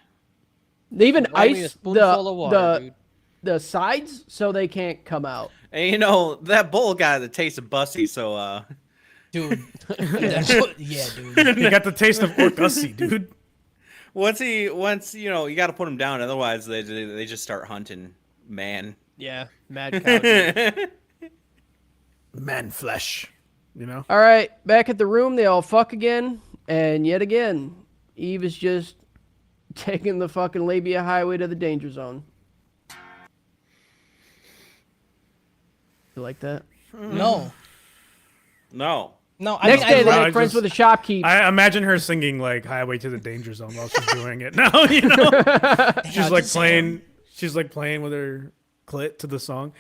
They even Only a iced spoonful of water, dude. the sides so they can't come out. And you know that bull got the taste of Bussy, so Dude. Yeah, dude. You got the taste of Orcussi, dude. once you know you got to put him down, otherwise they just start hunting man. Yeah. Mad cow. Dude. Man flesh. You know? All right, back at the room, they all fuck again, and yet again, Eve is just taking the fucking labia highway to the danger zone. You like that? No. No. No, I Next mean, day, they I make friends just- with a shopkeep. I imagine her singing like "Highway to the Danger Zone" while she's doing it. Now, you know, she's like playing. She's like playing with her clit to the song.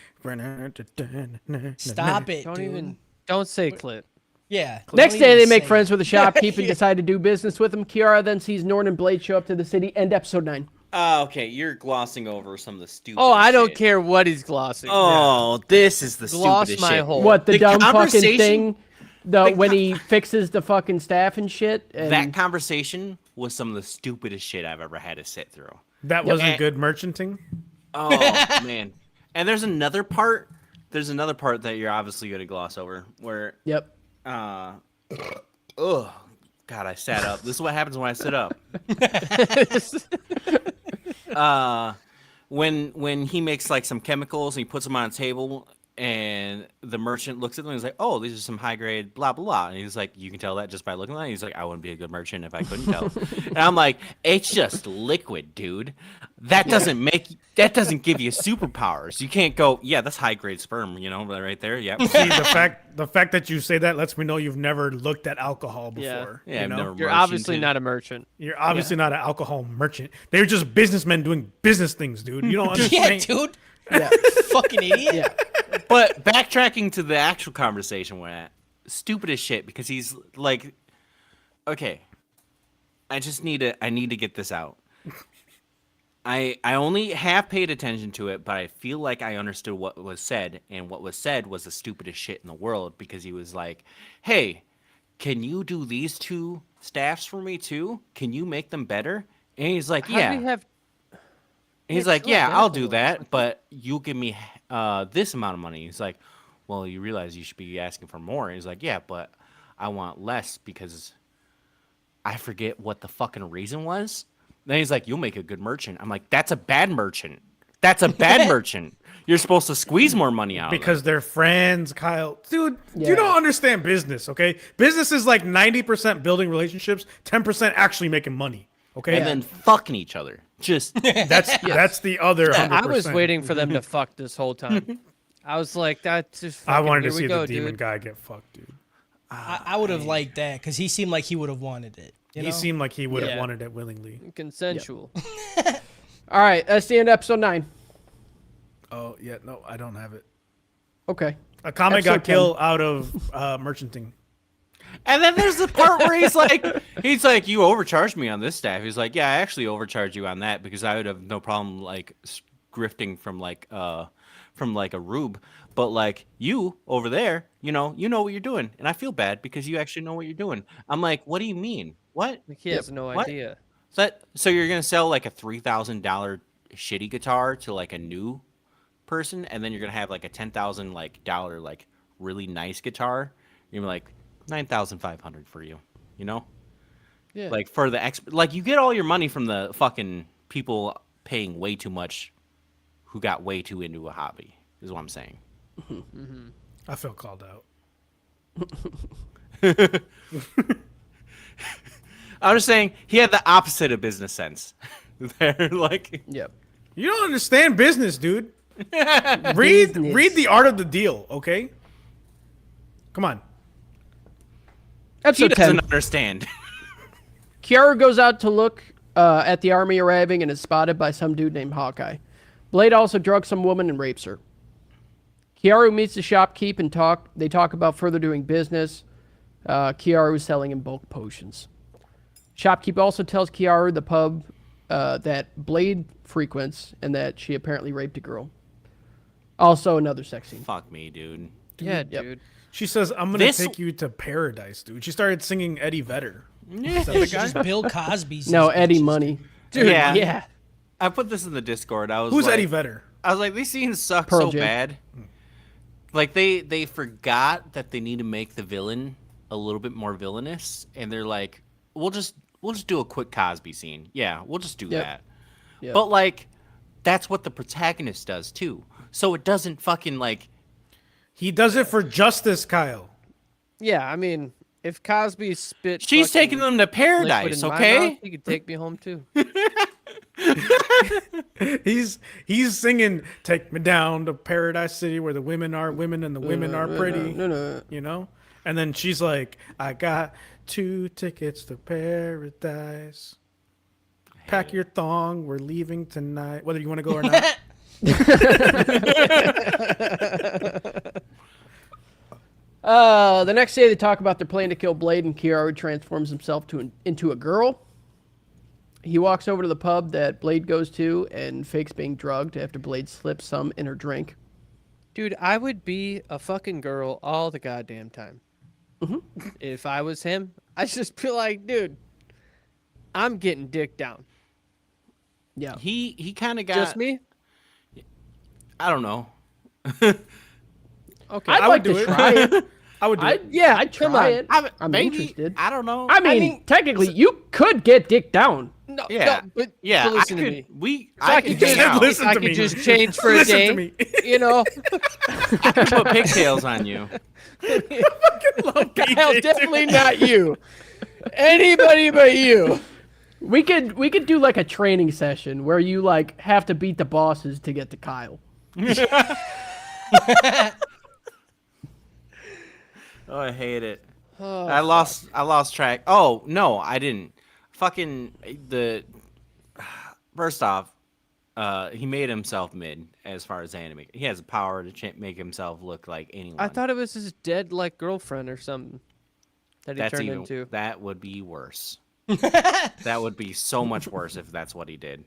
stop it, Don't dude. even. Don't say clit. Yeah. Next don't day, even they make say friends it. with a shopkeep and decide to do business with him. Kiara then sees Norn and Blade show up to the city. End episode 9. Okay, you're glossing over some of the stupid. Oh, I don't shit. care what he's glossing. Oh, this is the Gloss stupidest my shit. whole- What, the The dumb fucking conversation- thing? When he fixes the fucking staff and shit? And That conversation was some of the stupidest shit I've ever had to sit through. That wasn't good merchanting. Oh man. And there's another part. There's another part that you're obviously going to gloss over where Yep. God, I sat up. This is what happens when I sit up. When he makes like some chemicals and he puts them on a table and the merchant looks at them and he's like, "Oh, these are some high grade blah blah blah." And he's like, "You can tell that just by looking at it." He's like, "I wouldn't be a good merchant if I couldn't tell." And I'm like, "It's just liquid, dude. That doesn't give you superpowers. You can't go, yeah, that's high grade sperm, you know, right there. Yeah." See, the fact that you say that lets me know you've never looked at alcohol before. Yeah, you I've know? never You're merchant obviously it. not a merchant. You're obviously not an alcohol merchant. They're just businessmen doing business things, dude. You don't Yeah, understand. dude. Yeah. Fucking idiot. Yeah. But backtracking to the actual conversation we're at, stupid as shit because he's like, okay, I need to get this out. I only have paid attention to it, but I feel like I understood what was said, and what was said was the stupidest shit in the world because he was like, hey, can you do these 2 staffs for me too? Can you make them better? And he's like, How yeah. do we have? And he's Yeah, like, chill yeah, out, I'll that's do a little that, but you give me this amount of money. He's like, well, you realize you should be asking for more. And he's like, yeah, but I want less because I forget what the fucking reason was. Then he's like, you'll make a good merchant. I'm like, that's a bad merchant. That's a bad merchant. You're supposed to squeeze more money out Because of them. they're friends, Kyle. Dude, Yeah. you don't understand business, okay? Business is like 90% building relationships, 10% actually making money. Okay? And then fucking each other. Just That's the other 100%. I was waiting for them to fuck this whole time. I was like, that's just fucking, I wanted here to we see go, the demon dude. guy get fucked, dude. I would have liked that because he seemed like he would have wanted it. You He know? seemed like he would have Yeah. wanted it willingly. Consensual. All right, that's the end of episode 9. Oh, yeah, no, I don't have it. Okay. A comic Episode got killed out of merchanting. And then there's the part where he's like, you overcharged me on this staff. He's like, yeah, I actually overcharged you on that because I would have no problem like grifting from like a rube, but like you over there, you know what you're doing, and I feel bad because you actually know what you're doing. I'm like, what do you mean? What? Like, he has no What? idea. So you're gonna sell like a $3,000 shitty guitar to like a new person, and then you're gonna have like a $10,000 like really nice guitar. You're gonna be like 9,500 for you, you know? Yeah. Like for the like you get all your money from the fucking people paying way too much, who got way too into a hobby. Is what I'm saying. I feel called out. I'm just saying he had the opposite of business sense. They're like, Yep. You don't understand business, dude. Read Business. the art of the deal, okay? Come on. he Episode 10. doesn't understand. Kiara goes out to look at the army arriving and is spotted by some dude named Hawkeye. Blade also drugs some woman and rapes her. Kiaru meets the shopkeep and they talk about further doing business. Kiaru is selling in bulk potions. Shopkeep also tells Kiaru the pub that Blade frequents and that she apparently raped a girl. Also another sex scene. Fuck me, dude. Yeah, Yep. dude. She says, I'm going to This- take you to paradise, dude. She started singing Eddie Vedder. Yeah. Just Bill Cosby's. No, these Eddie bitches. Money. Dude, Yeah. I put this in the Discord. I was Who's like, Eddie Vedder? I was like, these scenes suck Pearl so Jam. bad. Like they forgot that they need to make the villain a little bit more villainous, and they're like, we'll just do a quick Cosby scene. Yeah, we'll just do Yep. that. Yep. But like, that's what the protagonist does too. So it doesn't fucking like. He does it for justice, Kyle. Yeah, I mean, if Cosby spit, She's fucking taking them to liquid paradise, in my okay? mouth, he could take me home too. He's singing, "Take me down to Paradise City, where the women are women and the women are pretty." No. You know. And then she's like, "I got 2 tickets to paradise. Pack your thong. We're leaving tonight. Whether you want to go or not." The next day they talk about their plan to kill Blade, and Kiaru transforms himself into a girl. He walks over to the pub that Blade goes to and fakes being drugged after Blade slips some in her drink. Dude, I would be a fucking girl all the goddamn time. If I was him, I'd just be like, dude, I'm getting dick down. Yeah. He kind of got. Just me? I don't know. Okay. I'd I like would do to it. try it. I would do it. I'd Come try on. it. I'm Maybe, interested. I don't know. I mean, technically, you could get dick down. No, Yeah. no, but, yeah, but listen I to could, me. We, So I could hang just, out. Listen I to could me. just change for a Listen day. to me. You know, I could put pigtails on you. Love Kyle, BJ, definitely not you. Anybody but you. We could do like a training session where you like have to beat the bosses to get to Kyle. Oh, I hate it. I lost track. Oh no, I didn't. Fucking first off, he made himself mid as far as anime. He has the power to make himself look like anyone. I thought it was his dead like girlfriend or something that he that's turned even into. that would be worse. That would be so much worse if that's what he did.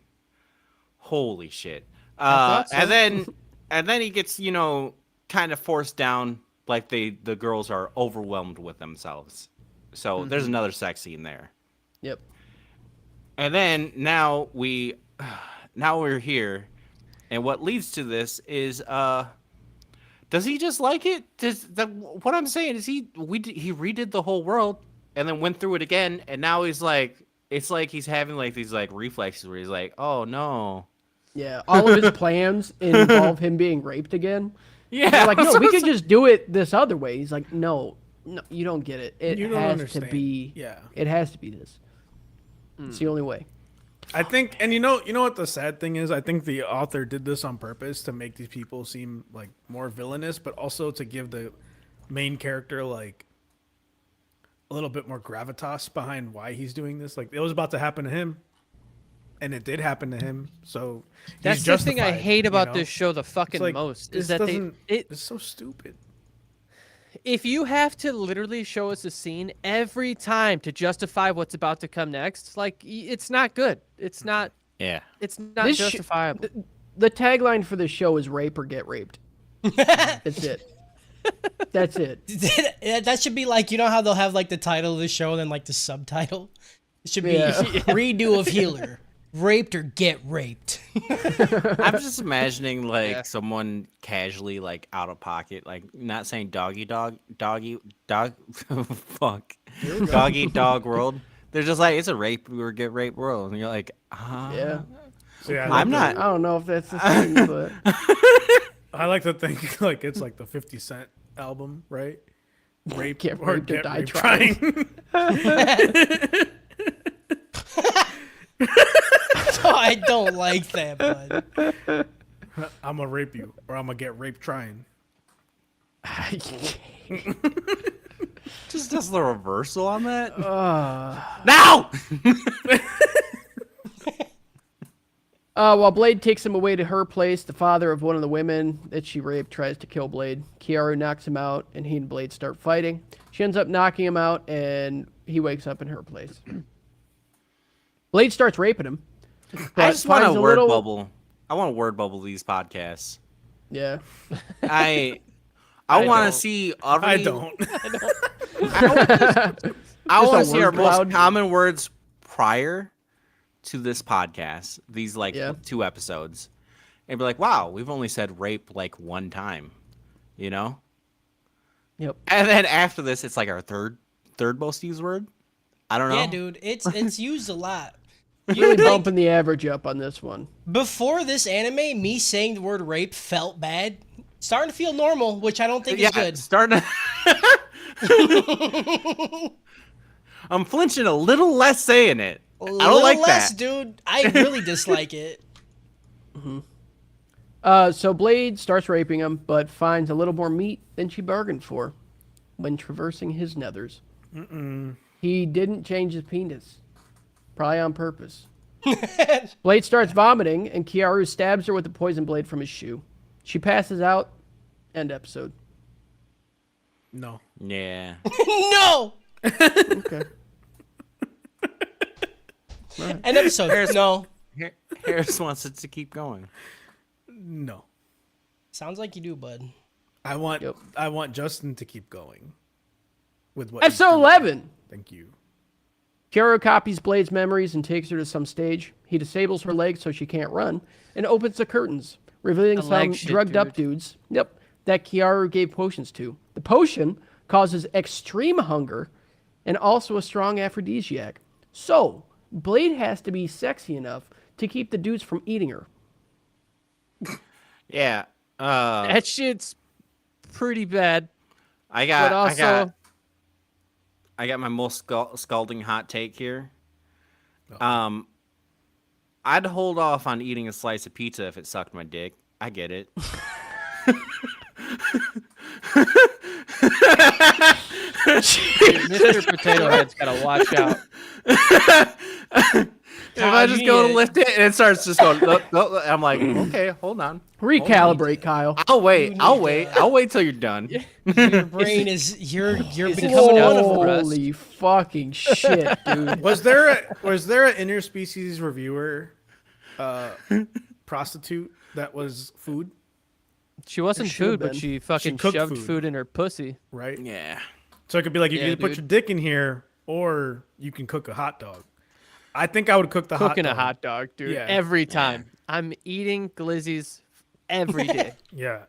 Holy shit. thought so. And then he gets, kind of forced down, like the girls are overwhelmed with themselves. So there's another sex scene there. Yep. And then now now we're here, and what leads to this is does he just like it? What I'm saying is he redid the whole world and then went through it again, and now he's like, it's like he's having like these like reflexes where he's like, oh no. Yeah, all of his plans involve him being raped again. Yeah, They're like, no, we could just do it this other way. He's like, no, you don't get it. It You don't has understand. to be. Yeah. It has to be this. It's the only way. I think, and you know what the sad thing is? I think the author did this on purpose to make these people seem like more villainous, but also to give the main character like a little bit more gravitas behind why he's doing this. Like it was about to happen to him, and it did happen to him. So That's he's the thing I justified, hate about you know? this show the fucking It's like, most this is that they doesn't- it's so stupid. if you have to literally show us a scene every time to justify what's about to come next, like it's not good. It's not. Yeah. It's not This justifiable. The tagline for this show is "Rape or Get Raped." That's it. That's it. That should be like, you know how they'll have like the title of the show and then like the subtitle? It should be Yeah. redo of Healer. Raped or get raped. I'm just imagining like Yeah. someone casually like out of pocket, like not saying doggy dog, fuck, doggy dog world. They're just like, it's a rape or get raped world, and you're like, Yeah. So yeah, I'm I not. don't know if that's the thing, but I like to think like it's like the 50 Cent album, right? Rape Get or raped or get die raped trying. Oh, I don't like that, bud. I'm gonna rape you, or I'm gonna get raped trying. Just does the reversal on that. Uh, Now. While Blade takes him away to her place, the father of one of the women that she raped tries to kill Blade. Kiaru knocks him out, and he and Blade start fighting. She ends up knocking him out, and he wakes up in her place. Blade starts raping him. I but just want finds a word little- bubble. I want to word bubble these podcasts. Yeah. I I want don't. to see. I don't. I Just want a to see our word cloud. most common words prior to this podcast. These like Yeah. 2 episodes, and be like, "Wow, we've only said rape like 1 time," you know. Yep. And then after this, it's like our third most used word. I don't know. Yeah, dude, it's used a lot. Really bumping the average up on this one. Before this anime, me saying the word rape felt bad. Starting to feel normal, which I don't think is good. Starting to. I'm flinching a little less saying it. I don't like less, that. dude. I really dislike it. So Blade starts raping him, but finds a little more meat than she bargained for when traversing his nethers. He didn't change his penis. Probably on purpose. Blade starts vomiting, and Kiaru stabs her with the poison blade from his shoe. She passes out. End episode. No. Yeah. No! Okay. An episode. No. Harris wants it to keep going. No. Sounds like you do, bud. I want Yep. I want Justin to keep going with what. he's Episode doing. 11. Thank you. Kiaru copies Blade's memories and takes her to some stage. He disables her legs so she can't run and opens the curtains, revealing The some leg shit, drugged up dude. dudes. Yep, that Kiaru gave potions to. The potion causes extreme hunger and also a strong aphrodisiac. So, Blade has to be sexy enough to keep the dudes from eating her. Yeah. That shit's pretty bad. I got. But also, I got my most scalding hot take here. I'd hold off on eating a slice of pizza if it sucked my dick. I get it. Mr. Potato Head's gotta watch out. If I just go to lift it and it starts just going, I'm like, okay, hold on. Recalibrate, Kyle. I'll wait. You I'll need wait. to- I'll wait till you're done. Your brain is you're Is it becoming coming out one of of them. breast? Holy fucking shit, dude. Was there an interspecies reviewer, prostitute that was food, She wasn't should've food, but been. she fucking cooked shoved food. food in her pussy. right? Yeah. So it could be like you Yeah, can either put dude. your dick in here or you can cook a hot dog. I think I would cook the Cooking hot a dog. hot dog, dude. Yeah. Every time. I'm eating glizzies every day. Yeah.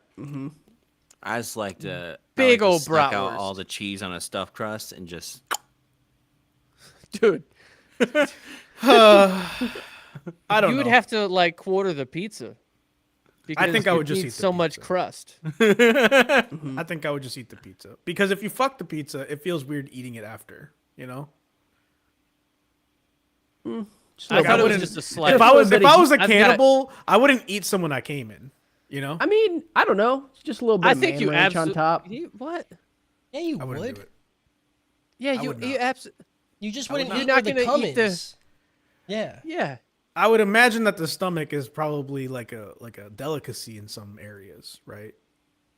I just like to Big I like old to suck out bratwurst. all the cheese on a stuffed crust and just. Dude, I don't you would know. have to like quarter the pizza. Because think I it would just needs eat the so much pizza. crust. I think I would just eat the pizza because if you fuck the pizza, it feels weird eating it after. You know. I Like, thought it was wouldn't- just a slice. If I was bit of a I've got- cannibal, I wouldn't eat someone I came in. You know. I mean, I don't know. It's just a little bit I of think man you ranch on absolutely. top. What? Yeah, you I wouldn't would. do it. Yeah, I you would you not. absolutely. You just I would wouldn't not. eat You're not where the gonna cum eat the- is. Yeah. Yeah. I would imagine that the stomach is probably like a delicacy in some areas, right?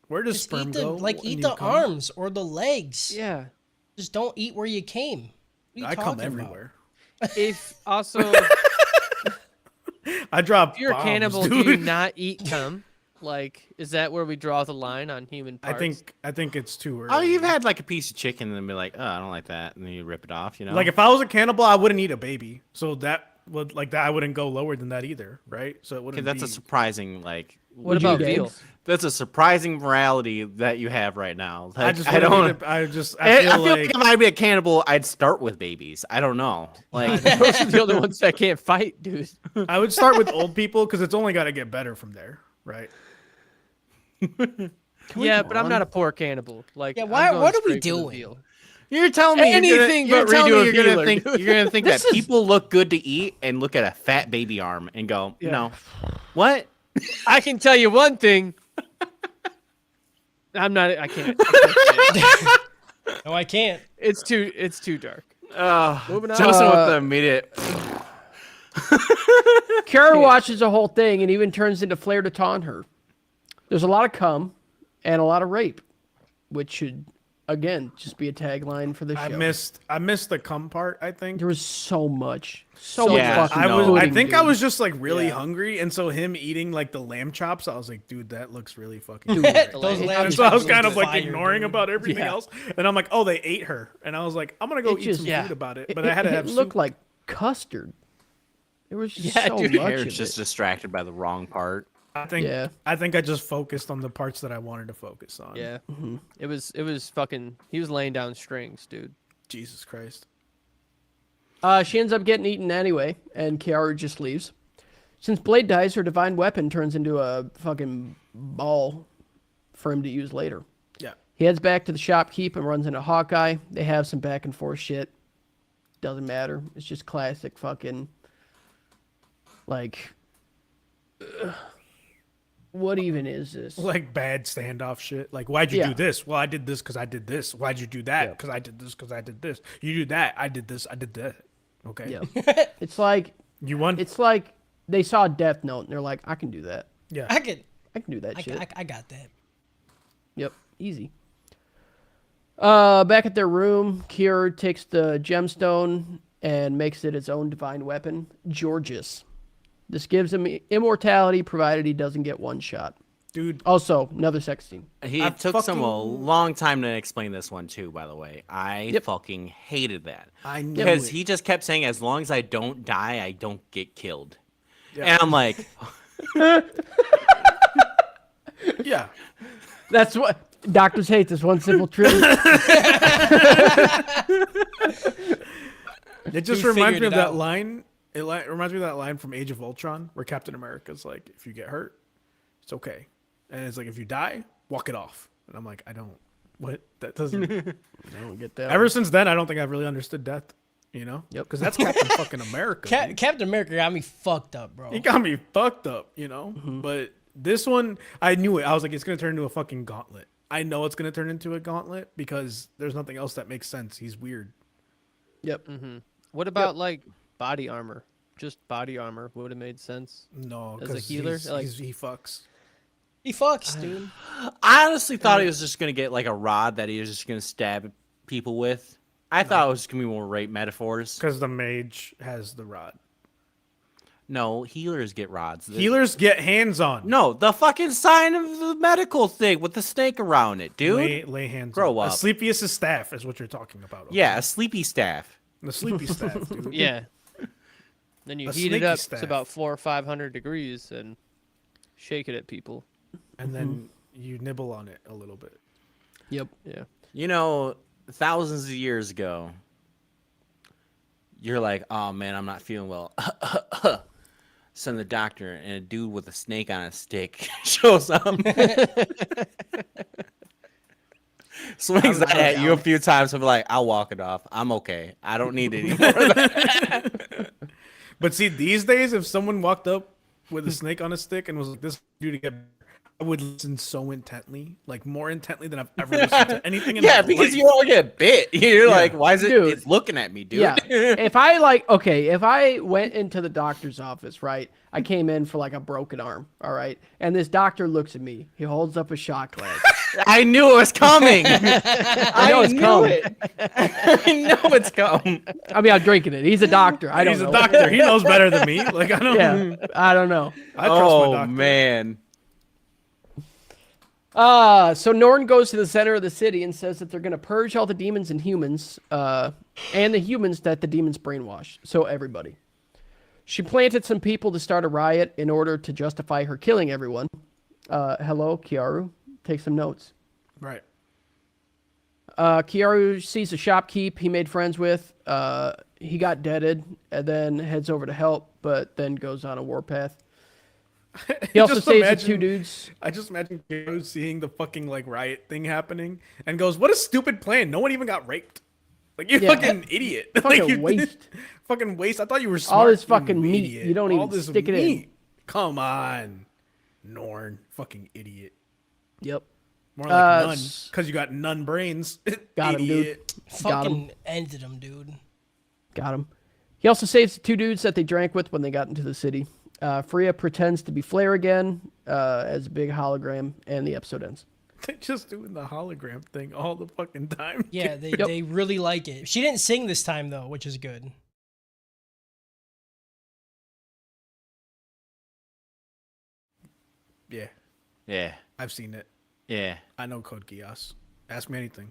Where does Just sperm eat the go? like when eat you the come? arms or the legs. Yeah. Just don't eat where you came. What are you I come talking about? everywhere. If also I drop. if you're a bombs, cannibal, do dude. you not eat cum? Like, is that where we draw the line on human I parts? think it's too early. Oh, you've had like a piece of chicken and then be like, oh, I don't like that, and then you rip it off. You know. Like if I was a cannibal, I wouldn't eat a baby. So that would like that I wouldn't go lower than that either, right? So it Okay, wouldn't. that's a be... surprising like. What Would you about eat veal? eggs? That's a surprising morality that you have right now. Like, I just I wouldn't don't. eat a- I just I I feel, feel like like if I'd be a cannibal, I'd start with babies. I don't know. Like, Those are the only ones that can't fight, dude. I would start with old people because it's only got to get better from there, right? Yeah, go but I'm on? not a poor cannibal. Like, Yeah, I'm why- going what are we straight for the doing? veal. you're telling me Anything you're but telling redo me a you're gonna healer, think dude. you're gonna think that This is- people look good to eat and look at a fat baby arm and go, no, what? I can tell you one thing. I'm not. I can't. I can't say it. No, I can't. It's too dark. Moving on. Joseph with the immediate. Kara watches the whole thing and even turns into Flair to taunt her. There's a lot of cum and a lot of rape, which should, again, just be a tagline for the show. I missed the cum part. I think. There was so much Yeah, fucking I was. I pudding, think dude. I was just like really Yeah. hungry, and so him eating like the lamb chops, I was like, dude, that looks really fucking. Dude, good. Those lamb And so I was chops kind look of like fire, ignoring dude. about everything Yeah. else, and I'm like, oh, they ate her, and I was like, I'm gonna go It eat just- some yeah. food about it, but I had to have it soup. looked like custard. There was just Yeah, so dude. much Hair's of just it. distracted by the wrong part. I think. Yeah. I think I just focused on the parts that I wanted to focus on. Yeah. It was fucking. He was laying down strings, dude. Jesus Christ. She ends up getting eaten anyway, and Kiara just leaves. Since Blade dies, her divine weapon turns into a fucking ball for him to use later. Yeah. He heads back to the shopkeep and runs into Hawkeye. They have some back and forth shit. Doesn't matter. It's just classic fucking, like, what even is this? Like bad standoff shit. Like, why'd you Yeah. do this? Well, I did this because I did this. Why'd you do that? Because I did this because I did this. You do that. I did this. I did that. Okay. Yeah. It's like You won. they saw Death Note and they're like, I can do that. Yeah. I can I can do that shit. I got that. Yep, easy. Back at their room, Kier takes the gemstone and makes it his own divine weapon, Georges. This gives him immortality, provided he doesn't get one shot. Dude. Also, another sex scene. He I took some a fucking- long time to explain this one too. By the way, I fucking hated that I knew because it. he just kept saying, "As long as I don't die, I don't get killed." Yeah. And I'm like, Yeah. That's what doctors hate. This one simple truth. It just He reminds figured me of it that out. line. Reminds me of that line from Age of Ultron where Captain America's like, if you get hurt, it's okay. And it's like, if you die, walk it off. And I'm like, I don't. What? That doesn't. I don't get that. Ever since then, I don't think I've really understood death. You know? Yep. Because that's Captain fucking America. dude. Captain America got me fucked up, bro. He got me fucked up, you know? But this one, I knew it. I was like, it's going to turn into a fucking gauntlet. I know it's going to turn into a gauntlet because there's nothing else that makes sense. He's weird. Yep. What about like body armor? Just body armor would have made sense. No, As a because healer, like- he fucks. He fucks, dude. I honestly thought he was just gonna get like a rod that he was just gonna stab people with. I thought it was gonna be more rape metaphors. Because the mage has the rod. No, healers get rods. Healers get hands on. No, the fucking sign of the medical thing with the snake around it, dude. Lay hands Grow on. up. A sleepiest staff is what you're talking about. Okay? Yeah, a sleepy staff. The sleepy staff, dude. Yeah. Then you A heat it snaky up staff. to about 400 or 500 degrees and shake it at people. And then you nibble on it a little bit. Yep. Yeah. You know, thousands of years ago, you're like, oh man, I'm not feeling well. Send the doctor, and a dude with a snake on a stick shows up. Swings that at you a few times. I'm like, I'll walk it off. I'm okay. I don't need any more of that. But see, these days, if someone walked up with a snake on a stick and was like, "This dude to get," I would listen so intently, like more intently than I've ever listened to anything. In Yeah, my because life. you all get bit. You're like, why is it? Dude. It's looking at me, dude. Yeah. If I went into the doctor's office, right? I came in for like a broken arm, all right? And this doctor looks at me. He holds up a shot glass. I knew it was coming. I know it's coming. I know it's coming. I mean, I'm drinking it. He's a doctor. I don't He's know. a doctor. He knows better than me. Like I don't. Yeah. I don't know. I trust my Oh doctor. man. So Norn goes to the center of the city and says that they're going to purge all the demons and humans, and the humans that the demons brainwashed. So everybody. She planted some people to start a riot in order to justify her killing everyone. Hello, Kiaru. Take some notes. Right. Kiaru sees a shopkeep he made friends with. He got deaded and then heads over to help, but then goes on a warpath. He also Just saves the imagine- two dudes. I just imagine Kyo seeing the fucking like riot thing happening and goes, "What a stupid plan! No one even got raped. Like you Yeah. fucking idiot. Fucking Like, you waste. Fucking waste. I thought you were smart. this you fucking meat, idiot. you don't All even this stick it in. meat. Come on, Norn, fucking idiot. Yep. More like none, s- because you got none brains. Got him, dude. Idiot. Got him. Fucking ended him, dude. Got him. He also saves the two dudes that they drank with when they got into the city. Freya pretends to be Flare again as a big hologram, and the episode ends. They're just doing the hologram thing all the fucking time. Yeah, they really like it. She didn't sing this time though, which is good. Yeah, Yeah. I've seen it. Yeah. I know Code Geass. Ask me anything.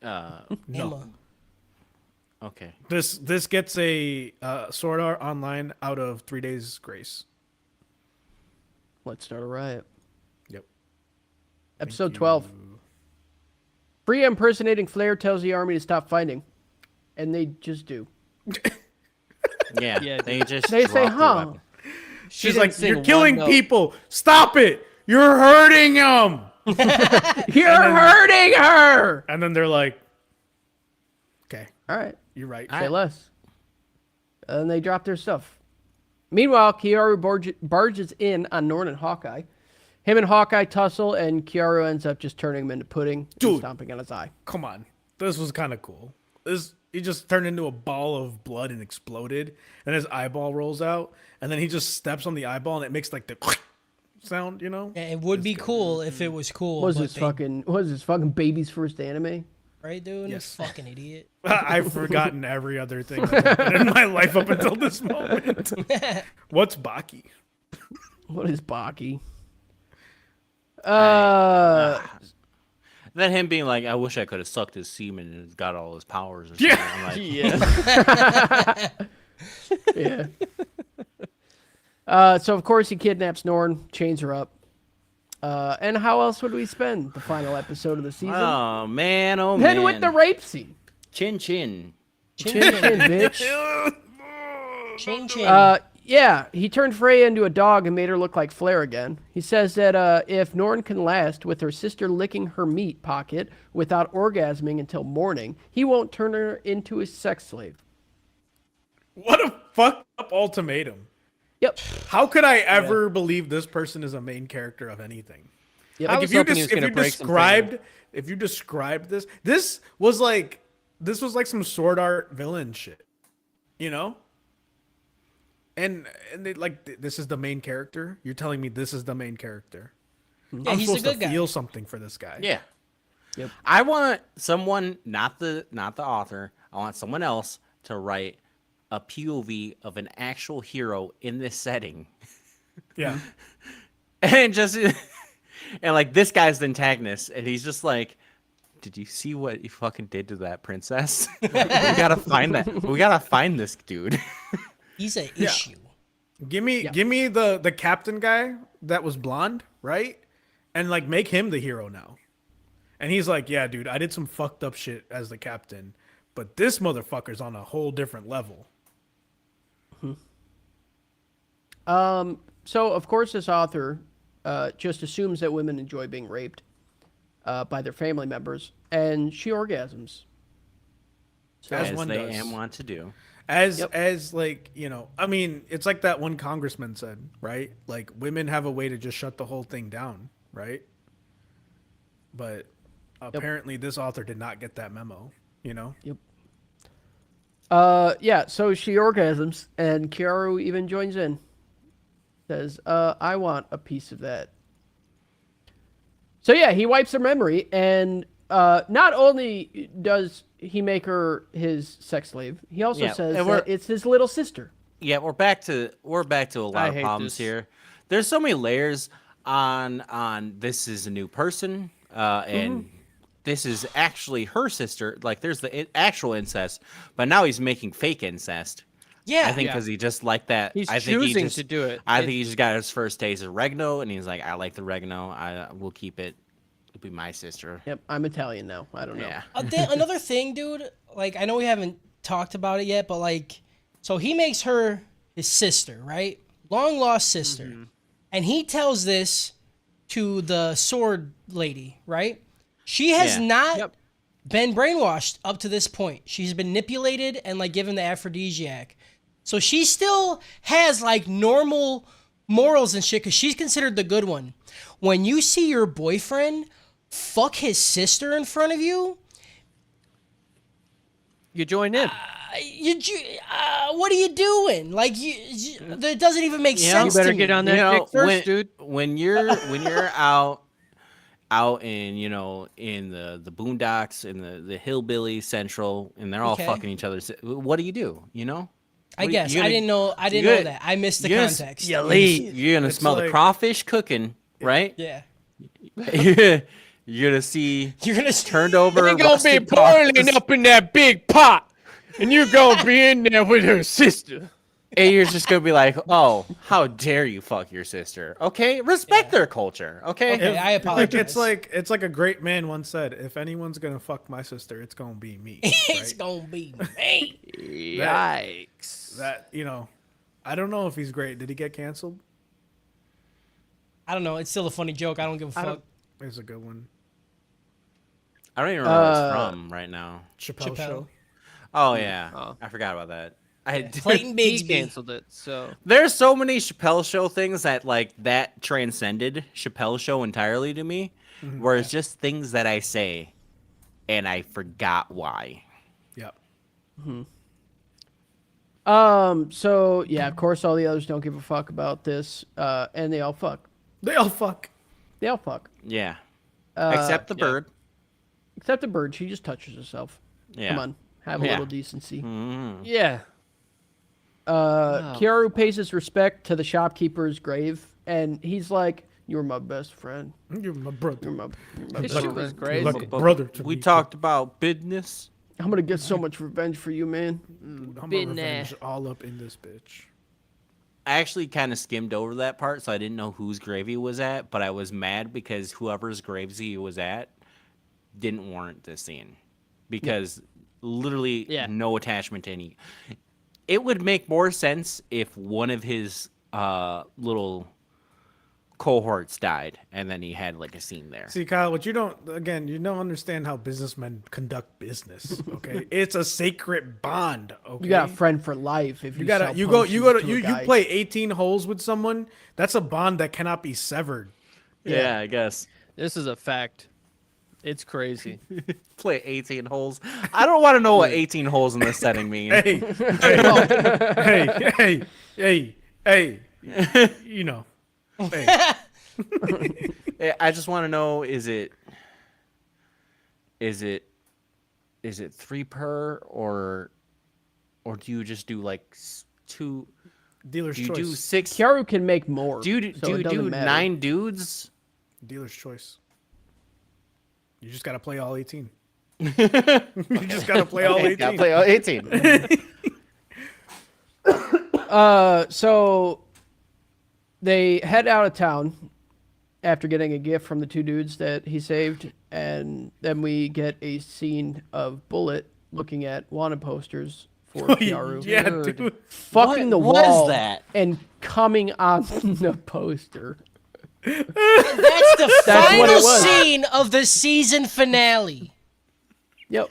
Uh, No. Emma. okay. This gets a Sword Art Online out of 3 days grace. Let's start a riot. Yep. Episode 12. Freya impersonating Flare tells the army to stop fighting. And they just do. Yeah. Yeah, They just They say, dropped the huh? weapon. She She's didn't like, sing "You're one killing note. people. Stop it. You're hurting them." You're hurting her! And then they're like, "Okay, All right. you're right." Say less. And they drop their stuff. Meanwhile, Kiaru barges in on Norn and Hawkeye. Him and Hawkeye tussle, and Kiaru ends up just turning him into pudding and Dude. stomping on his eye. Come on, this was kind of cool. He just turned into a ball of blood and exploded, and his eyeball rolls out, and then he just steps on the eyeball, and it makes like the sound, you know? Yeah, it would be cool if it was cool. Was but this they- fucking baby's first anime? right, dude? Yes. Fucking idiot. I've forgotten every other thing that's happened in my life up until this moment. What's Baki? What is Baki? Then him being like, I wish I could have sucked his semen and got all his powers. Or Yeah. something. I'm like, Yeah. Yeah. So of course he kidnaps Norn, chains her up. And how else would we spend the final episode of the season? oh man, oh Then man. with the rape scene. Chin chin. Chin chin, bitch. Chin chin. Yeah, he turned Freya into a dog and made her look like Flare again. He says that if Norn can last with her sister licking her meat pocket without orgasming until morning, he won't turn her into a sex slave. What a fucked up ultimatum. Yep. How could I ever believe this person is a main character of anything? Yep. I Like was if you hoping he was gonna break some described this was like some Sword Art villain shit, you know? And they, like this is the main character. You're telling me this is the main character. yeah, I'm he's a supposed good to guy. feel something for this guy. Yeah. Yep. I want someone, not the author. I want someone else to write a POV of an actual hero in this setting, Yeah. and just and like this guy's the antagonist, and he's just like, did you see what he fucking did to that princess? We gotta find that. We gotta find this dude. He's an issue. Give me the captain guy that was blonde, right? And like make him the hero now. And he's like, yeah, dude, I did some fucked up shit as the captain, but this motherfucker's on a whole different level. So of course this author just assumes that women enjoy being raped by their family members, and she orgasms. As As one they does. want to do. As like, I mean, it's like that one congressman said, right? Like women have a way to just shut the whole thing down, right? But apparently this author did not get that memo, Yep. Yeah, so she orgasms, and Kiaru even joins in. Says, I want a piece of that. So yeah, he wipes her memory, and not only does he make her his sex slave, he also says and that it's his little sister. Yeah, we're back to a lot of hate problems this. here. There's so many layers on this is a new person, and this is actually her sister. Like there's the actual incest, but now he's making fake incest. Yeah. I think because he just liked that. He's I think choosing to do it. I think he just got his first taste of oregano, and he's like, I like the oregano. I will keep it. It'll be my sister. Yep, I'm Italian now. I don't know. Yeah. Another thing, dude, like I know we haven't talked about it yet, but like, so he makes her his sister, right? Long lost sister. And he tells this to the sword lady, right? She has not Yep. been brainwashed up to this point. She's been manipulated and like given the aphrodisiac. So she still has like normal morals and shit because she's considered the good one. When you see your boyfriend fuck his sister in front of you, You join in. what are you doing? Like, that doesn't even make You sense. better to get me. on that dick first, dude. When you're out in in the boondocks in the hillbilly central, and they're all Okay. fucking each other. What do you do? I guess you I gonna- didn't know. I didn't you're know gonna- that. I missed the you're context. Gonna, you're gonna It's smell the like- crawfish cooking, right? Yeah, You're gonna see you're gonna turned over. They gonna be rusted boiling cars, up in that big pot, and you gonna be in there with her sister. and you're just gonna be like, "Oh, how dare you fuck your sister?" Okay, respect their culture. Okay, Okay, I Like apologize. it's like a great man once said, if anyone's gonna fuck my sister, it's gonna be me. It's right? gonna be me. Yikes. That I don't know if he's great. Did he get canceled? I don't know. It's still a funny joke. I don't give a fuck. It's a good one. I don't even remember where it's from right now. Chappelle Chappelle. show. Oh yeah, Oh. I forgot about that. I Clayton He Bigsby. canceled it, so There's so many Chappelle show things that transcended Chappelle show entirely to me, where it's just things that I say, and I forgot why. Yep. So yeah, of course all the others don't give a fuck about this, and they all fuck. They all fuck. They all fuck. Yeah, except the bird. Except the bird, she just touches herself. Yeah, Come on, have a Yeah. little decency. yeah. Kiaru pays his respect to the shopkeeper's grave, and he's like, "You're my best friend. You're my brother. You're my This best shit friend. was crazy. Like a brother to We me. talked about business. I'm gonna get so much revenge for you, man." I'm Been a there. revenge all up in this bitch. I actually kind of skimmed over that part, so I didn't know whose grave he was at, but I was mad because whoever's graves he was at didn't warrant this scene. Because literally Yeah. no attachment to any. It would make more sense if one of his little cohorts died and then he had like a scene there. See, Kyle, what you don't understand how businessmen conduct business. Okay, it's a sacred bond. Okay, You got a friend for life if you. You gotta, sell you go, potions you go to, a you guy. play 18 holes with someone. That's a bond that cannot be severed. Yeah, I guess. This is a fact. It's crazy. Play 18 holes. I don't want to know what 18 holes in this setting mean. Hey, hey, hey. You know. Hey. I just want to know: is it 3 per, or do you just do like 2? Dealer's Do you choice. do 6? Kiaru can make more. Do you so it doesn't do matter. 9 dudes? Dealer's choice. You just gotta play all 18. You just gotta play all 18. Gotta play all 18. So they head out of town after getting a gift from the two dudes that he saved, and then we get a scene of Bullet looking at wanted posters for Kiaru. Yeah, Dude. dude. Fucking the What wall was that? and coming on the poster. That's the That's what final it was. scene of the season finale. Yep.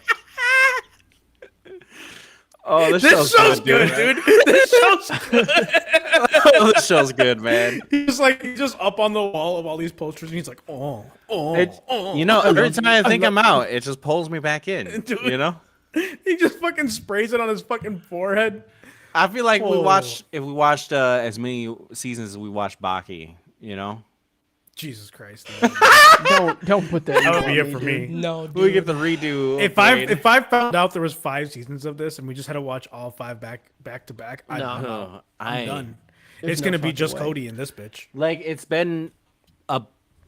Oh, This show's good, dude. This show's good. This show's good, man. He's just up on the wall of all these posters, and he's like, oh. You know, every time I think I'm out, it just pulls me back in. Dude. You know, He just fucking sprays it on his fucking forehead. I feel like Oh. if we watched as many seasons as we watched Baki, you know, Jesus Christ. Dude. Don't put that. That would on be it for dude. me. No, dude. we get the redo. If I found out there was 5 seasons of this and we just had to watch all 5 back to back, I'm No, done. There's It's no gonna be fucking just way. Cody in this bitch. like it's been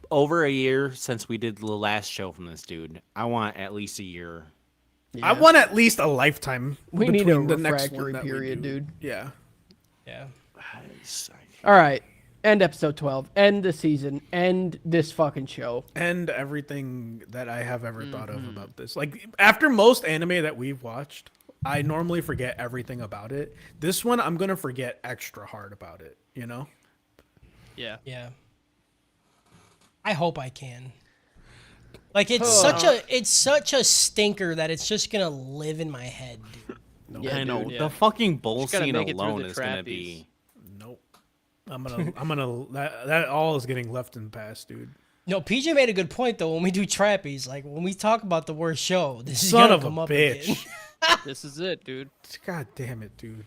over a year since we did the last show from this dude. I want at least a year. I want at least a lifetime. We need a between the next one refractory that we period, do. dude. Yeah. Yeah. All right. End episode 12. End the season. End this fucking show. And everything that I have ever thought of about this. Like after most anime that we've watched, I normally forget everything about it. This one I'm gonna forget extra hard about it, you know? Yeah. Yeah. I hope I can. Like it's such a stinker that it's just gonna live in my head, dude. Yeah, I know dude, yeah. the fucking bowl Just gotta scene make it through alone the is gonna trapeze. be. Nope. That all is getting left in the past, dude. No, PJ made a good point though. When we do trapeze, like when we talk about the worst show, this is Son gonna of a come up again. bitch. This is it, dude. God damn it, dude.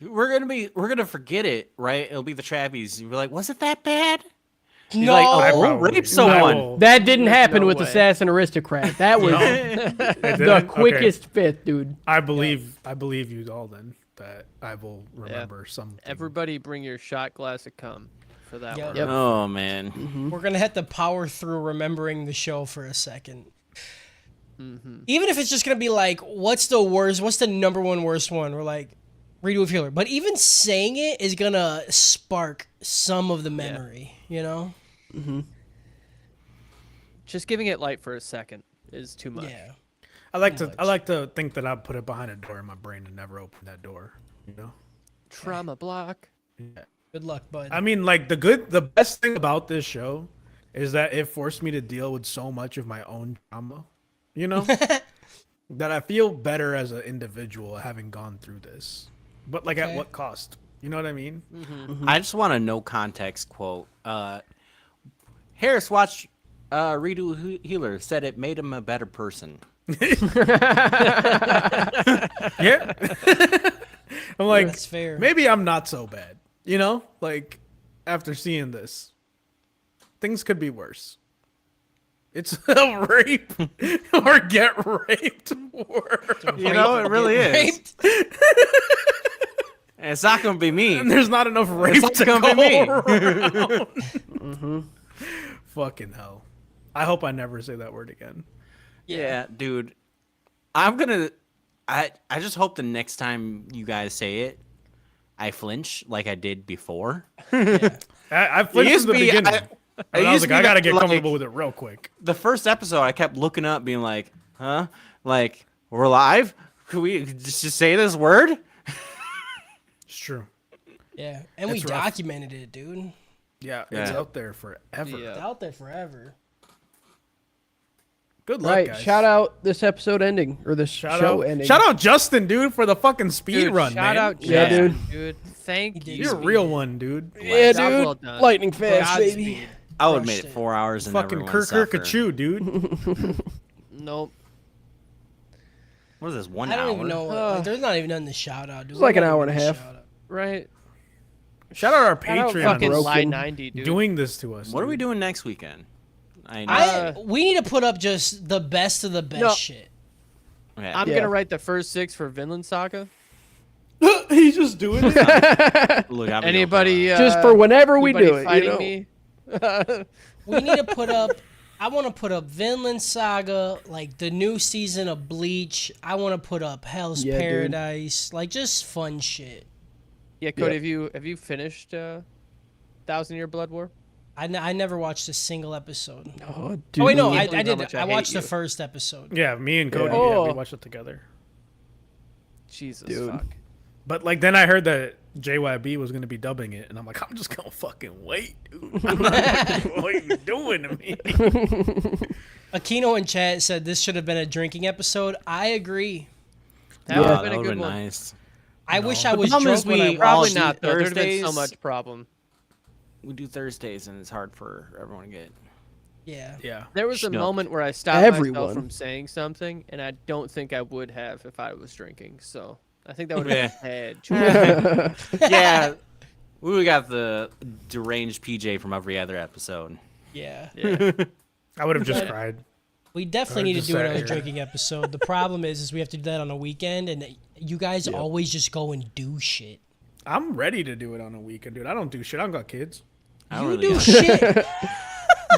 We're gonna forget it, right? It'll be the trapeze. You'll be like, was it that bad? You're No, like, I oh, probably- rape someone. No. That didn't happen no with way. Assassin Aristocrat. That was It the didn't? Okay. quickest fifth, dude. I believe you all then that I will remember something. Everybody bring your shot glass of cum for that Yeah. one. Yep. Oh man. we're gonna have to power through remembering the show for a second. Even if it's just gonna be like, what's the number one worst one? We're like, redo of healer. But even saying it is gonna spark some of the memory, you know? Just giving it light for a second is too much. Yeah. I like to think that I'd put it behind a door in my brain and never open that door. You know? Trauma block. Good luck, bud. I mean, like the best thing about this show is that it forced me to deal with so much of my own trauma. You know, that I feel better as an individual having gone through this. But like, at Okay. what cost? You know what I mean? I just want a no context quote. Harris watched Redo Healer, said it made him a better person. Yeah. I'm like, That's fair. maybe I'm not so bad. You know, like after seeing this, things could be worse. It's a rape or get raped worse. You know, it really is. Raped? And it's not gonna be me. And there's not enough rape not to gonna go be me. around. Fucking hell. I hope I never say that word again. Yeah, dude. I just hope the next time you guys say it, I flinch like I did before. I flinched used from the to be- beginning. I- But I was used like, to be I gotta that, get like- comfortable with it real quick. The first episode, I kept looking up, being like, "Huh? Like we're live? Could we just say this word?" It's true. Yeah. And we It's rough. documented it, dude. Yeah, it's Yeah. out there forever. Yeah. It's out there forever. Good luck, Right. guys. Shout out this episode ending or this Shout show out, ending. shout out Justin, dude, for the fucking speed Dude, run, shout man. out, Yeah, Justin, dude. Dude, thank you. You're a real one, dude. Yeah, Job dude. well done. Lightning fast, baby. Godspeed. I would have Crushed made it it. 4 hours and Fucking never Kirkachoo, dude. Nope. What is this? 1 I hour? don't even know. Like, there's not even nothing to shout out, dude. It's like We're an not hour even and a half. shout out. Right. Shout out our Shout out Patreon fucking Broken. Lie 90, dude. doing this to us. What are we dude. doing next weekend? We need to put up just the best of the best No. shit. Okay. I'm Yeah. gonna write the first 6 for Vinland Saga. He's just doing it. Look, I've been Anybody? going Just for whenever we anybody do it, you fighting know? me? We need to put up. I want to put up Vinland Saga, like the new season of Bleach. I want to put up Hell's Yeah, dude. Paradise, like just fun shit. Yeah, Cody, Yep. have you finished 1,000-Year Blood War? I never watched a single episode. Oh, dude. Oh wait, no, Can't I believe how did. much I I hate watched the you. first episode. Yeah, me and Cody, Yeah. yeah, we Oh. watched it together. Jesus Dude. fuck. But like then I heard that JYB was gonna be dubbing it, and I'm like, I'm just gonna fucking wait, dude. I'm not what are you doing to me? Aquino in chat said this should have been a drinking episode. I agree. That Yeah. would Oh, have been a that good would've one. nice. I wish I The was problem is drunk when I we watched Probably all not, do though. There'd have been so Thursdays. much problem. We do Thursdays, and it's hard for everyone to get. Yeah. Yeah. There was a Schnook. moment where I stopped myself Everyone. from saying something, and I don't think I would have if I was drinking. So I think that would have been a bad choice. Yeah, we got the deranged PJ from every other episode. Yeah. Yeah. I would have just cried. We definitely Or need to just do sat another here. drinking episode. The problem is we have to do that on a weekend, and you guys always just go and do shit. I'm ready to do it on a weekend, dude. I don't do shit. I don't got kids. I don't You really do got- shit.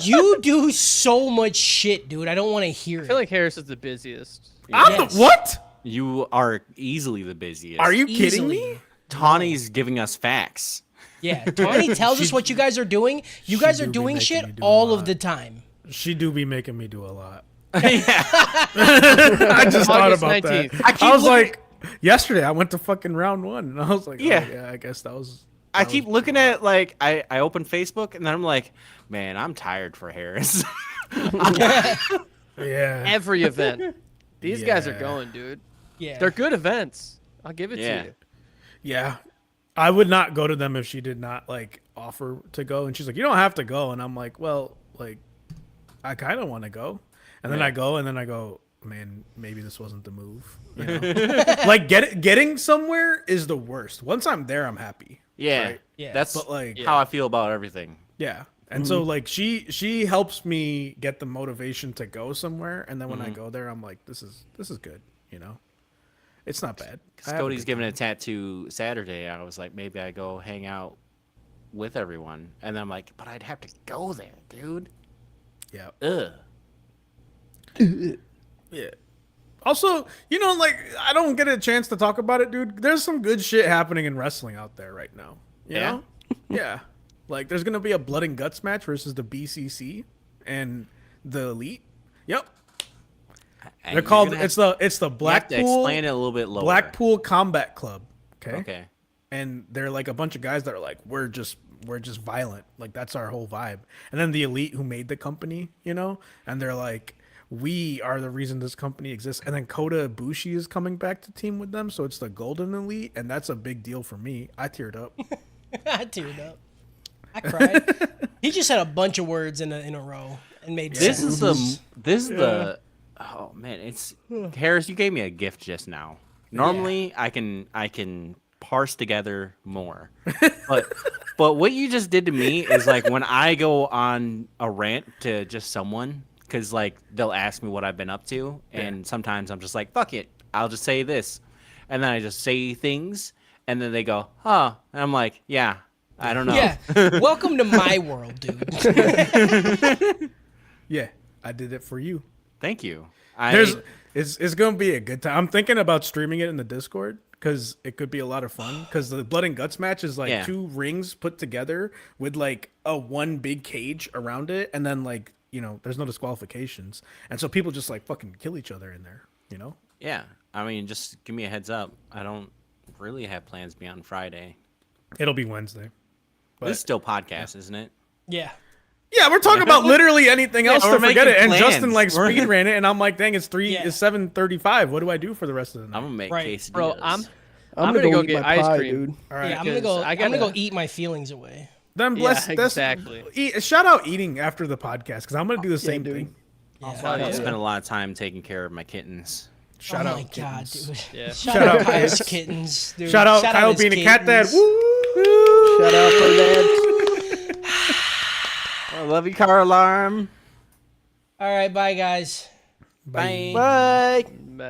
You do so much shit, dude. I don't want to hear I it. feel like Harris is the busiest. I'm Yes. the what? You are easily the busiest. Are you kidding Easily. me? Tawny's giving us facts. Yeah, Tawny tells us what you guys are doing. You she guys are do be doing making shit me do a all of lot. the time. She do be making me do a lot. Yeah. I just thought August about 19th. that. I was like, yesterday I went to fucking round one, and I was like, Yeah. oh, yeah, I guess that was. I that keep was- looking at like I open Facebook and then I'm like, man, I'm tired for Harris. Yeah. Every event. These guys are Yeah. going, dude. Yeah. They're good events. I'll give it Yeah. to you. Yeah. I would not go to them if she did not like offer to go. And she's like, you don't have to go. And I'm like, well, like, I kind of want to go. And then Yeah. I go, and then I go, man, maybe this wasn't the move. You know? Like, getting somewhere is the worst. Once I'm there, I'm happy. Yeah. Right. Yeah. That's But, like- how I feel about everything. Yeah. And so like she helps me get the motivation to go somewhere, and then when I go there, I'm like, this is good, you know. It's not bad. I have a Cody's good giving time. a tattoo Saturday. I was like, maybe I go hang out with everyone. And then I'm like, but I'd have to go there, dude. Yeah. Ugh. Yeah. Also, you know, like I don't get a chance to talk about it, dude. There's some good shit happening in wrestling out there right now. You Yeah? know? Yeah. Like there's gonna be a blood and guts match versus the BCC and the Elite. Yep. And They're you're called. gonna It's the you have to Blackpool explain it a little bit lower. Blackpool Combat Club. Okay. Okay. And they're like a bunch of guys that are like, we're just violent. Like that's our whole vibe. And then the Elite who made the company, you know, and they're like, we are the reason this company exists. And then Kota Ibushi is coming back to team with them, so it's the Golden Elite, and that's a big deal for me. I teared up. I teared up. I cried. He just had a bunch of words in a row and made This sense. is the oh man, it's Harris, you gave me a gift just now. Normally I can parse together more. But what you just did to me is like when I go on a rant to just someone, because like they'll ask me what I've been up to, and sometimes I'm just like, fuck it, I'll just say this. And then I just say things, and then they go, huh. And I'm like, yeah, I don't know. Yeah. Welcome to my world, dude. Yeah, I did it for you. Thank you. It's gonna be a good time. I'm thinking about streaming it in the Discord because it could be a lot of fun. Because the blood and guts match is like Yeah. 2 rings put together with like a one big cage around it, and then like you know there's no disqualifications, and so people just like fucking kill each other in there. You know? Yeah, I mean, just give me a heads up. I don't really have plans beyond Friday. It'll be Wednesday. This is still podcast, isn't it? Yeah. Yeah, we're talking about literally anything else we're to forget making it. And plans. Justin like We're- speed ran it, and I'm like, dang, it's Yeah. 7:35. What do I do for the rest of the night? I'm gonna make Right. quesadillas. Bro, I'm gonna gonna go eat get my ice pie, cream. dude. All right. Yeah, I'm gonna because go. I I'm gonna go gotta- eat my feelings away. Then bless. Yeah, that's- exactly. Shout out eating after the podcast because I'm gonna do the same dude. thing. Yeah. I yeah. spend a lot of time taking care of my kittens. Shout oh out. my god, kittens. dude. Yeah. Shout, Shout out out Kyle's kids. kittens, dude. Shout out Kyle his being a cat dad. kittens. Woo! Shout out for dads. I love you, car alarm. All right, bye guys. Bye. Bye. Bye.